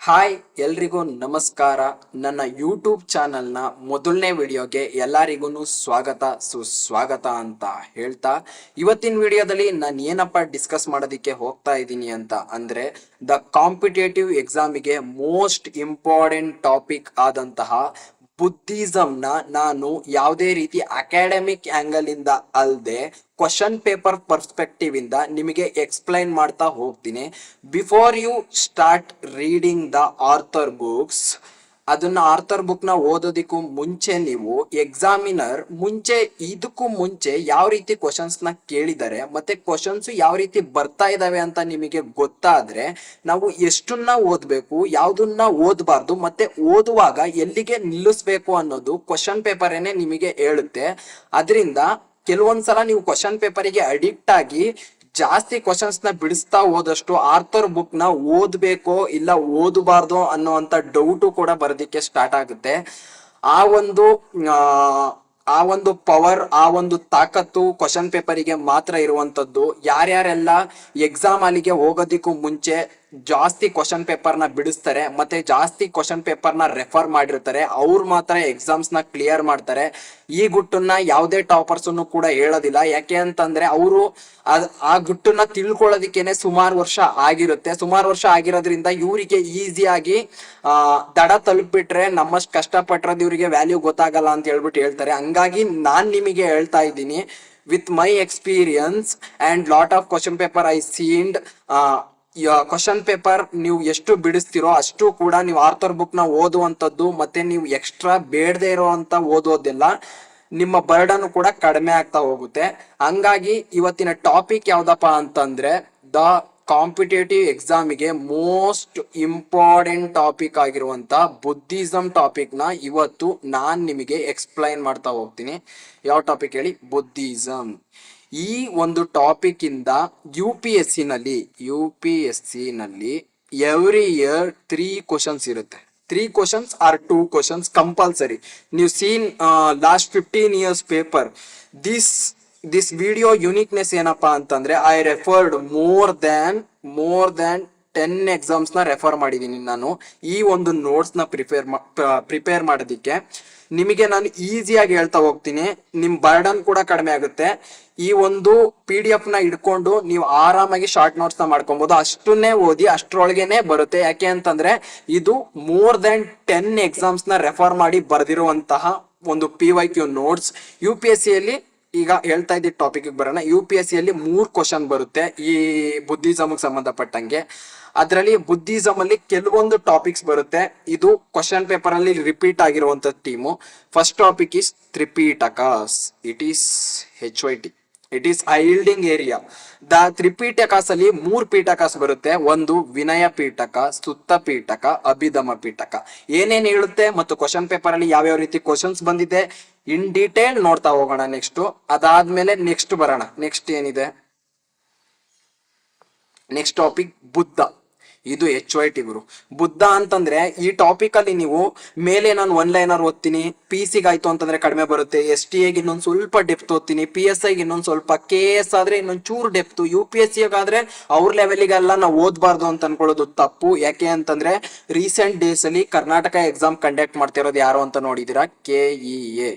Hi ಎಲ್ರಿಗೂ ನಮಸ್ಕಾರ. ನನ್ನ ಯೂಟ್ಯೂಬ್ ಚಾನಲ್ನ ಮೊದಲನೇ ವಿಡಿಯೋಗೆ ಎಲ್ಲರಿಗೂ ಸ್ವಾಗತ ಸುಸ್ವಾಗತ ಅಂತ ಹೇಳ್ತಾ ಇವತ್ತಿನ ವಿಡಿಯೋದಲ್ಲಿ ನಾನು ಏನಪ್ಪ ಡಿಸ್ಕಸ್ ಮಾಡೋದಕ್ಕೆ ಹೋಗ್ತಾ ಇದ್ದೀನಿ ಅಂತ ಅಂದರೆ ದ ಕಾಂಪಿಟೇಟಿವ್ ಎಕ್ಸಾಮಿಗೆ ಮೋಸ್ಟ್ ಇಂಪಾರ್ಟೆಂಟ್ ಟಾಪಿಕ್ ಆದಂತಹ ಬುದ್ಧಿಸಮ್ನ ನಾನು ಯಾವುದೇ ರೀತಿ ಅಕಾಡೆಮಿಕ್ ಆ್ಯಂಗಲ್ ಇಂದ ಅಲ್ಲದೆ ಕ್ವಶನ್ ಪೇಪರ್ ಪರ್ಸ್ಪೆಕ್ಟಿವ್ ಇಂದ ನಿಮಗೆ ಎಕ್ಸ್ಪ್ಲೈನ್ ಮಾಡ್ತಾ ಹೋಗ್ತೀನಿ. Before you start reading the author books, ಅದನ್ನ ಆರ್ಥರ್ ಬುಕ್ ನ ಓದೋದಕ್ಕೂ ಮುಂಚೆ ನೀವು ಎಕ್ಸಾಮಿನರ್ ಇದಕ್ಕೂ ಮುಂಚೆ ಯಾವ ರೀತಿ ಕ್ವಶನ್ಸ್ ನ ಕೇಳಿದ್ದಾರೆ ಮತ್ತೆ ಕ್ವಶನ್ಸ್ ಯಾವ ರೀತಿ ಬರ್ತಾ ಇದಾವೆ ಅಂತ ನಿಮಗೆ ಗೊತ್ತಾದ್ರೆ ನಾವು ಎಷ್ಟನ್ನ ಓದ್ಬೇಕು, ಯಾವ್ದನ್ನ ಓದಬಾರ್ದು, ಮತ್ತೆ ಓದುವಾಗ ಎಲ್ಲಿಗೆ ನಿಲ್ಲಿಸ್ಬೇಕು ಅನ್ನೋದು ಕ್ವಶನ್ ಪೇಪರ್ ಏನೇ ನಿಮಗೆ ಹೇಳುತ್ತೆ. ಅದರಿಂದ ಕೆಲವೊಂದ್ಸಲ ನೀವು ಕ್ವಶನ್ ಪೇಪರಿಗೆ ಅಡಿಕ್ಟ್ ಆಗಿ ಜಾಸ್ತಿ ಕ್ವಶನ್ಸ್ ನ ಬಿಡಿಸ್ತಾ ಹೋದಷ್ಟು ಆರ್ಥರ್ ಬುಕ್ ನ ಓದ್ಬೇಕೋ ಇಲ್ಲ ಓದಬಾರ್ದು ಅನ್ನೋಂತ ಡೌಟು ಕೂಡ ಬರೋದಿಕ್ಕೆ ಸ್ಟಾರ್ಟ್ ಆಗುತ್ತೆ. ಆ ಒಂದು ಆ ಒಂದು ಪವರ್, ಆ ಒಂದು ತಾಕತ್ತು ಕ್ವಶನ್ ಪೇಪರಿಗೆ ಮಾತ್ರ ಇರುವಂತದ್ದು. ಯಾರ್ಯಾರೆಲ್ಲ ಎಕ್ಸಾಮ್ ಅಲ್ಲಿಗೆ ಹೋಗೋದಕ್ಕೂ ಮುಂಚೆ ಜಾಸ್ತಿ ಕ್ವಶನ್ ಪೇಪರ್ ನ ಬಿಡಿಸ್ತಾರೆ ಮತ್ತೆ ಜಾಸ್ತಿ ಕ್ವಶನ್ ಪೇಪರ್ ನ ರೆಫರ್ ಮಾಡಿರ್ತಾರೆ ಅವ್ರು ಮಾತ್ರ ಎಕ್ಸಾಮ್ಸ್ ನ ಕ್ಲಿಯರ್ ಮಾಡ್ತಾರೆ. ಈ ಗುಟ್ಟನ್ನ ಯಾವುದೇ ಟಾಪರ್ಸ್ ಕೂಡ ಹೇಳೋದಿಲ್ಲ. ಯಾಕೆ ಅಂತಂದ್ರೆ ಅವರು ಆ ಗುಟ್ಟನ್ನ ತಿಳ್ಕೊಳ್ಳೋದಿಕ್ಕೇನೆ ಸುಮಾರು ವರ್ಷ ಆಗಿರುತ್ತೆ. ಸುಮಾರು ವರ್ಷ ಆಗಿರೋದ್ರಿಂದ ಇವರಿಗೆ ಈಸಿಯಾಗಿ ದಡ ತಲುಪಿಬಿಟ್ರೆ ನಮ್ಮಷ್ಟು ಕಷ್ಟಪಟ್ಟಿರೋದು ಇವರಿಗೆ ವ್ಯಾಲ್ಯೂ ಗೊತ್ತಾಗಲ್ಲ ಅಂತ ಹೇಳ್ಬಿಟ್ಟು ಹೇಳ್ತಾರೆ. ಹಂಗಾಗಿ ನಾನ್ ನಿಮಗೆ ಹೇಳ್ತಾ ಇದ್ದೀನಿ, with my experience and lot of question paper I seen, question paper ನೀವು ಎಷ್ಟು ಬಿಡಿಸ್ತಿರೋ ಅಷ್ಟು ಕೂಡ ನೀವು ಆರ್ಥರ್ ಬುಕ್ ನ ಓದುವಂಥದ್ದು ಮತ್ತೆ ನೀವು ಎಕ್ಸ್ಟ್ರಾ ಬೇಡದೇ ಇರೋಂತ ಓದೋದೆಲ್ಲ ನಿಮ್ಮ ಬರ್ಡನ್ ಕೂಡ ಕಡಿಮೆ ಆಗ್ತಾ ಹೋಗುತ್ತೆ. ಹಂಗಾಗಿ ಇವತ್ತಿನ ಟಾಪಿಕ್ ಯಾವ್ದಪ್ಪ ಅಂತಂದ್ರೆ ದ ಕಾಂಪಿಟೇಟಿವ್ ಎಕ್ಸಾಮಿಗೆ ಮೋಸ್ಟ್ ಇಂಪಾರ್ಟೆಂಟ್ ಟಾಪಿಕ್ ಆಗಿರುವಂತ ಬುದ್ಧಿಸಮ್ ಟಾಪಿಕ್ ನ ಇವತ್ತು ನಾನ್ ನಿಮಗೆ ಎಕ್ಸ್ಪ್ಲೈನ್ ಮಾಡ್ತಾ ಹೋಗ್ತೀನಿ. ಯಾವ ಟಾಪಿಕ್ ಹೇಳಿ? ಬುದ್ಧಿಸಮ್. ಈ ಒಂದು ಟಾಪಿಕ್ ಇಂದ ಯು ಪಿ ಎಸ್ ಸಿ ನಲ್ಲಿ ಎವ್ರಿ ಇಯರ್ 3 ಕ್ವಶನ್ಸ್ ಇರುತ್ತೆ. 3 ಕ್ವಶನ್ಸ್ ಆರ್ 2 ಕ್ವಶನ್ಸ್ ಕಂಪಲ್ಸರಿ. ನೀವು seen last 15 years paper. This video uniqueness ಏನಪ್ಪಾ ಅಂತಂದ್ರೆ I referred more than 10 exams ನ ರೆಫರ್ ಮಾಡಿದ್ದೀನಿ ನಾನು ಈ ಒಂದು ನೋಟ್ಸ್ ನ ಪ್ರಿಪೇರ್ ಮಾಡೋದಿಕ್ಕೆ. ನಿಮಗೆ ನಾನು ಈಸಿಯಾಗಿ ಹೇಳ್ತಾ ಹೋಗ್ತೀನಿ, ನಿಮ್ ಬರ್ಡನ್ ಕೂಡ ಕಡಿಮೆ ಆಗುತ್ತೆ. ಈ ಒಂದು PDF ನ ಇಟ್ಕೊಂಡು ನೀವು ಆರಾಮಾಗಿ ಶಾರ್ಟ್ ನೋಟ್ಸ್ ನ ಮಾಡ್ಕೊಬಹುದು. ಅಷ್ಟನ್ನೇ ಓದಿ ಅಷ್ಟ್ರೊಳಗೇನೆ ಬರುತ್ತೆ. ಯಾಕೆ ಅಂತಂದ್ರೆ ಇದು ಮೋರ್ ದನ್ 10 ಎಕ್ಸಾಮ್ಸ್ ನ ರೆಫರ್ ಮಾಡಿ ಬರೆದಿರುವಂತಹ ಒಂದು PYQ ನೋಟ್ಸ್. UPSC ಯಲ್ಲಿ ಈಗ ಹೇಳ್ತಾ ಇದ್ದ ಟಾಪಿಕ್ ಬರೋಣ. UPSC ಯಲ್ಲಿ 3 ಕ್ವಶನ್ ಬರುತ್ತೆ ಈ ಬುದ್ಧಿಸಮ್ ಸಂಬಂಧಪಟ್ಟಂಗೆ. ಅದರಲ್ಲಿ ಬುದ್ಧಿಸಮ್ ಅಲ್ಲಿ ಕೆಲವೊಂದು ಟಾಪಿಕ್ಸ್ ಬರುತ್ತೆ. ಇದು ಕ್ವಶನ್ ಪೇಪರ್ ಅಲ್ಲಿ ರಿಪೀಟ್ ಆಗಿರುವಂತ theme. First topic is Tripitakas. It is HYT. It is yielding area. The Tripitakas ಅಲ್ಲಿ 3 ಪೀಠಕಾಸ್ ಬರುತ್ತೆ. ಒಂದು ವಿನಯ ಪೀಠಕ, ಸುತ್ತ ಪೀಠಕ, ಅಭಿಧಮ ಪೀಠಕ. ಏನೇನ್ ಹೇಳುತ್ತೆ ಮತ್ತು ಕ್ವಶನ್ ಪೇಪರ್ ಅಲ್ಲಿ ಯಾವ್ಯಾವ ರೀತಿ ಕ್ವಶನ್ಸ್ ಬಂದಿದೆ ಇನ್ ಡೀಟೇಲ್ ನೋಡ್ತಾ ಹೋಗೋಣ. ನೆಕ್ಸ್ಟ್ ಅದಾದ್ಮೇಲೆ ನೆಕ್ಸ್ಟ್ ಬರೋಣ. ನೆಕ್ಸ್ಟ್ ಏನಿದೆ? Next topic Buddha. ಇದು HYT ಗುರು. ಬುದ್ಧ ಅಂತಂದ್ರೆ ಈ ಟಾಪಿಕ್ ಅಲ್ಲಿ ನೀವು ಮೇಲೆ ನಾನು 1 ಲೈನರ್ ಓದ್ತೀನಿ, PC ಗಾಯ್ತು ಅಂತಂದ್ರೆ ಕಡಿಮೆ ಬರುತ್ತೆ, STA ಗೆ ಇನ್ನೊಂದು ಸ್ವಲ್ಪ ಡೆಪ್ತ್ ಓದ್ತೀನಿ, PSI ಗೆ ಇನ್ನೊಂದು ಸ್ವಲ್ಪ, KS ಆದ್ರೆ ಇನ್ನೊಂದು ಚೂರು ಡೆಪ್ತ್, UPSC ಆದ್ರೆ ಅವ್ರ ಲೆವೆಲ್ಗೆಲ್ಲ ನಾವು ಓದ್ಬಾರ್ದು ಅಂತ ಅನ್ಕೊಳ್ಳೋದು ತಪ್ಪು. ಯಾಕೆ ಅಂತಂದ್ರೆ ರೀಸೆಂಟ್ ಡೇಸ್ ಅಲ್ಲಿ ಕರ್ನಾಟಕ ಎಕ್ಸಾಮ್ ಕಂಡಕ್ಟ್ ಮಾಡ್ತಿರೋದು ಯಾರು ಅಂತ ನೋಡಿದೀರಾ? KEA.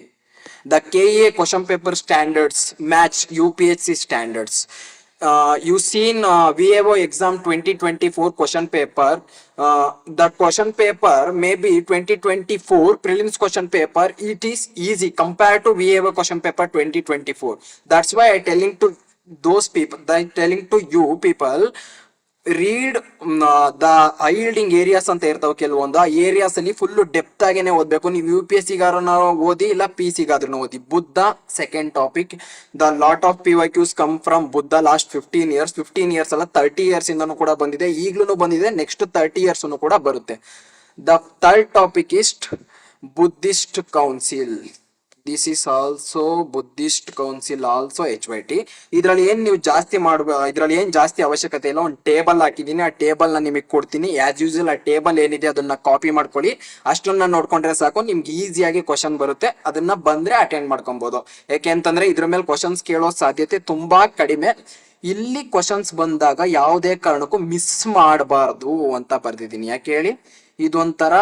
The KEA question paper standards match UPSC standards. You've seen VAO exam 2024 question paper. The question paper maybe 2024 prelims question paper. It is easy compared to VAO question paper 2024. That's why I telling to those people, telling to you people, read the yielding areas ಅಂತ ಇರ್ತಾವೆ ಕೆಲವೊಂದು. ಆ areas ಅಲ್ಲಿ full depth ಆಗೇನೆ ಓದ್ಬೇಕು. ನೀವು UPSC ಗಾರನ ಓದಿ ಇಲ್ಲ PC ಗಾದ್ರೂ ಓದಿ. Buddha second topic. The lot of PYQs come from Buddha last 15 years ಅಲ್ಲ 30 years ಇಂದನೂ ಕೂಡ ಬಂದಿದೆ, ಈಗ್ಲೂ ಬಂದಿದೆ, ನೆಕ್ಸ್ಟ್ 30 years ಕೂಡ ಬರುತ್ತೆ. The third topic is Buddhist council. This is also Buddhist council also HYT. ಇದ್ರಲ್ಲಿ ಏನ್ ನೀವು ಜಾಸ್ತಿ ಇದ್ರಲ್ಲಿ ಏನ್ ಜಾಸ್ತಿ ಅವಶ್ಯಕತೆ ಇಲ್ಲ, ಒಂದು ಟೇಬಲ್ ಹಾಕಿದೀನಿ, ಆ ಟೇಬಲ್ ನ ನಿಮಗೆ ಕೊಡ್ತೀನಿ. ಆಸ್ ಯೂಶುವಲ್ ಆ ಟೇಬಲ್ ಏನಿದೆ ಅದನ್ನ ಕಾಪಿ ಮಾಡ್ಕೊಳ್ಳಿ, ಅಷ್ಟನ್ನ ನೋಡ್ಕೊಂಡ್ರೆ ಸಾಕು, ನಿಮ್ಗೆ ಈಸಿಯಾಗಿ ಕ್ವಶನ್ ಬರುತ್ತೆ. ಅದನ್ನ ಬಂದ್ರೆ ಅಟೆಂಡ್ ಮಾಡ್ಕೊಬಹುದು. ಯಾಕೆ ಅಂತಂದ್ರೆ ಇದ್ರ ಮೇಲೆ ಕ್ವಶನ್ಸ್ ಕೇಳೋ ಸಾಧ್ಯತೆ ತುಂಬಾ ಕಡಿಮೆ. ಇಲ್ಲಿ ಕ್ವಶನ್ಸ್ ಬಂದಾಗ ಯಾವುದೇ ಕಾರಣಕ್ಕೂ ಮಿಸ್ ಮಾಡಬಾರ್ದು ಅಂತ ಬರ್ದಿದ್ದೀನಿ. ಯಾಕೆ ಹೇಳಿ, ಇದೊಂಥರ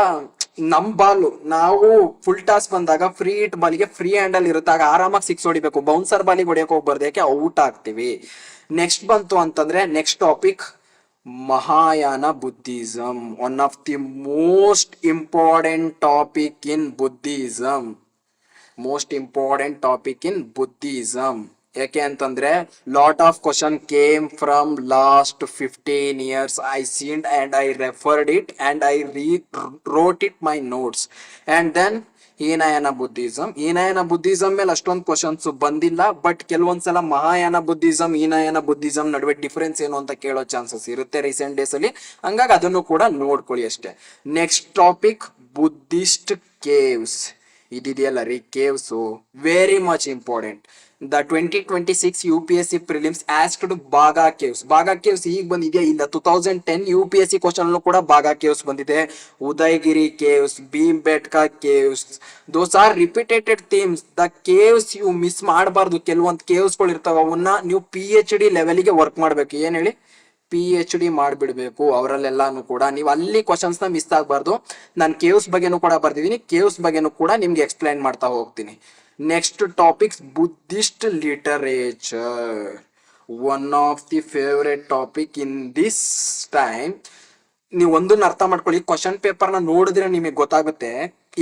ನಮ್ ಬಾಲು ನಾವು ಫುಲ್ ಟಾಸ್ ಬಂದಾಗ ಫ್ರೀ ಹಿಟ್ ಬಾಲಿಗೆ ಫ್ರೀ ಹ್ಯಾಂಡಲ್ ಇರುತ್ತೆ, ಆಗ ಆರಾಮಾಗಿ ಸಿಕ್ಸ್ ಹೊಡಿಬೇಕು. ಬೌನ್ಸರ್ ಬಾಲಿಗೆ ಹೊಡಿಯಕ್ಕೆ ಹೋಗ್ಬಾರ್ದು, ಯಾಕೆ ಔಟ್ ಆಗ್ತೀವಿ. ನೆಕ್ಸ್ಟ್ ಬಂತು ಅಂತಂದ್ರೆ next topic Mahayana Buddhism, one of the most important topic in Buddhism, most important topic in Buddhism. ಯಾಕೆ ಅಂತಂದ್ರೆ lot of question came from last 15 years. I seen and I referred it and I wrote it my notes. And then Hinayana Buddhism ಮೇಲೆ ಅಷ್ಟೊಂದು questions ಬಂದಿಲ್ಲ, but ಕೆಲವೊಂದ್ಸಲ Mahayana Buddhism Hinayana Buddhism ನಡುವೆ difference ಏನು ಅಂತ ಕೇಳೋ ಚಾನ್ಸಸ್ ಇರುತ್ತೆ ರೀಸೆಂಟ್ ಡೇಸ್ ಅಲ್ಲಿ. ಹಂಗಾಗಿ ಅದನ್ನು ಕೂಡ ನೋಡ್ಕೊಳ್ಳಿ ಅಷ್ಟೇ. Next topic Buddhist caves. ಇದಿದೆಯಲ್ಲ ರೀ caves, very much important. The 2026 UPSC prelims asked Bagh caves ಈಗ ಬಂದಿದೆ ಇಲ್ಲ. 2010 UPSC ಕ್ವಶನ್ ಕೂಡ ಬಾಗಾ ಕೇವ್ಸ್ ಬಂದಿದೆ. Udayagiri caves, Bhimbetka caves, those are repeated themes. The caves ಇವು ಮಿಸ್ ಮಾಡಬಾರ್ದು. ಕೆಲವೊಂದು ಕೇವ್ಸ್ಗಳು ಇರ್ತಾವ, ಅವನ್ನ ನೀವು PhD ಲೆವೆಲ್ಗೆ ವರ್ಕ್ ಮಾಡ್ಬೇಕು. ಏನ್ ಹೇಳಿ, PhD ಮಾಡಿಬಿಡ್ಬೇಕು ಅವರಲ್ಲೆಲ್ಲಾನು ಕೂಡ. ನೀವು ಅಲ್ಲಿ ಕ್ವಶನ್ಸ್ ನ ಮಿಸ್ ಆಗಬಾರ್ದು. ನಾನು ಕೇವ್ಸ್ ಬಗ್ಗೆನೂ ಕೂಡ ಬರ್ದಿದ್ದೀನಿ, ಕೇವ್ಸ್ ಬಗ್ಗೆನೂ ಕೂಡ ನಿಮ್ಗೆ ಎಕ್ಸ್ಪ್ಲೈನ್ ಮಾಡ್ತಾ ಹೋಗ್ತೀನಿ. Next topics Buddhist literature, one of the favourite topic in this time. ನೀವು ಒಂದನ್ನ ಅರ್ಥ ಮಾಡ್ಕೊಳ್ಳಿ, ಕ್ವಶನ್ ಪೇಪರ್ ನ ನೋಡಿದ್ರೆ ನಿಮಗೆ ಗೊತ್ತಾಗುತ್ತೆ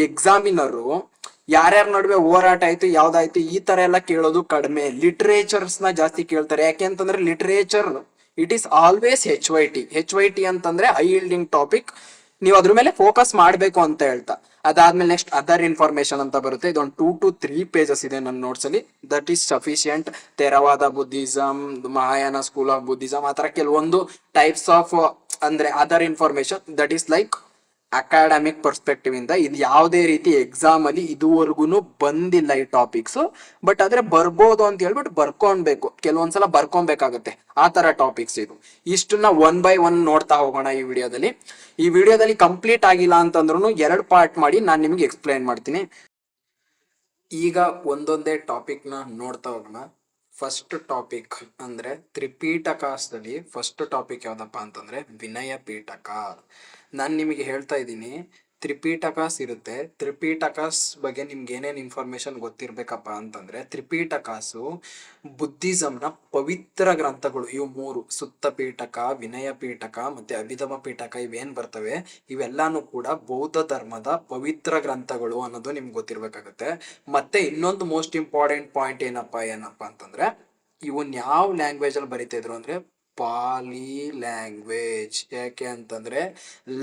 ಎಕ್ಸಾಮಿನರು ಯಾರ್ಯಾರ ನಡುವೆ ಹೋರಾಟ ಆಯ್ತು ಯಾವ್ದಾಯ್ತು ಈ ತರ ಎಲ್ಲ ಕೇಳೋದು ಕಡಿಮೆ, ಲಿಟರೇಚರ್ಸ್ ನ ಜಾಸ್ತಿ ಕೇಳ್ತಾರೆ. ಯಾಕೆ ಅಂತಂದ್ರೆ literature it is always HYT ಅಂತಂದ್ರೆ ಹೈ ಯೀಲ್ಡಿಂಗ್ ಟಾಪಿಕ್. ನೀವು ಅದ್ರ ಮೇಲೆ ಫೋಕಸ್ ಮಾಡಬೇಕು ಅಂತ ಹೇಳ್ತಾ, ಅದಾದ್ಮೇಲೆ ನೆಕ್ಸ್ಟ್ ಅದರ್ ಇನ್ಫಾರ್ಮೇಶನ್ ಅಂತ ಬರುತ್ತೆ. ಇದೊಂದು 2 to 3 pages ಇದೆ ನನ್ನ ನೋಟ್ಸ್ ಅಲ್ಲಿ. That is sufficient. Theravada Buddhism, Mahayana school of Buddhism, ಆತರ ಕೆಲವೊಂದು ಟೈಪ್ಸ್ ಆಫ್ ಅಂದ್ರೆ other information that is like academic perspective ಇಂದ ಇದು ಯಾವುದೇ ರೀತಿ ಎಕ್ಸಾಮ್ ಅಲ್ಲಿ ಇದುವರೆಗೂ ಬಂದಿಲ್ಲ ಈ ಟಾಪಿಕ್ಸ್. ಬಟ್ ಆದ್ರೆ ಬರ್ಬೋದು ಅಂತ ಹೇಳ್ಬಿಟ್ಟು ಬರ್ಕೊಳ್ಬೇಕು, ಕೆಲವೊಂದ್ಸಲ ಬರ್ಕೊಬೇಕಾಗತ್ತೆ. ಆ ತರ ಟಾಪಿಕ್ಸ್ ಇದು. ಇಷ್ಟನ್ನ 1 by 1 ನೋಡ್ತಾ ಹೋಗೋಣ ಈ ವಿಡಿಯೋದಲ್ಲಿ. ಕಂಪ್ಲೀಟ್ ಆಗಿಲ್ಲ ಅಂತಂದ್ರೂ 2 ಪಾರ್ಟ್ ಮಾಡಿ ನಾನು ನಿಮ್ಗೆ ಎಕ್ಸ್ಪ್ಲೈನ್ ಮಾಡ್ತೀನಿ. ಈಗ ಒಂದೊಂದೇ ಟಾಪಿಕ್ ನ ನೋಡ್ತಾ ಹೋಗೋಣ. ಫಸ್ಟ್ ಟಾಪಿಕ್ ಅಂದ್ರೆ ತ್ರಿಪೀಠಕಾಸದಲ್ಲಿ ಫಸ್ಟ್ ಟಾಪಿಕ್ ಯಾವ್ದಪ್ಪ ಅಂತಂದ್ರೆ ವಿನಯ ಪೀಠಕ. ನಾನು ನಿಮಗೆ ಹೇಳ್ತಾ ಇದ್ದೀನಿ, ತ್ರಿಪೀಠಕಾಸ್ ಇರುತ್ತೆ. ತ್ರಿಪೀಠಕಾಸ್ ಬಗ್ಗೆ ನಿಮ್ಗೆ ಏನೇನು ಇನ್ಫಾರ್ಮೇಶನ್ ಗೊತ್ತಿರ್ಬೇಕಪ್ಪ ಅಂತಂದ್ರೆ, ತ್ರಿಪೀಠಕಾಸು ಬುದ್ಧಿಸಮ್ನ ಪವಿತ್ರ ಗ್ರಂಥಗಳು. ಇವು 3 ಸುತ್ತ ಪೀಠಕ, ವಿನಯ ಪೀಠಕ ಮತ್ತೆ ಅಭಿಧಮ ಪೀಠಕ ಇವೇನ್ ಬರ್ತವೆ ಇವೆಲ್ಲಾನು ಕೂಡ ಬೌದ್ಧ ಧರ್ಮದ ಪವಿತ್ರ ಗ್ರಂಥಗಳು ಅನ್ನೋದು ನಿಮ್ಗೆ ಗೊತ್ತಿರ್ಬೇಕಾಗತ್ತೆ. ಮತ್ತೆ ಇನ್ನೊಂದು ಮೋಸ್ಟ್ ಇಂಪಾರ್ಟೆಂಟ್ ಪಾಯಿಂಟ್ ಏನಪ್ಪಾ ಅಂತಂದ್ರೆ, ಇವನ್ ಯಾವ ಲ್ಯಾಂಗ್ವೇಜ್ ಅಲ್ಲಿ ಬರೀತಾ ಇದ್ರು ಅಂದ್ರೆ ಪಾಲಿ ಲ್ಯಾಂಗ್ವೇಜ್. ಯಾಕೆ ಅಂತಂದ್ರೆ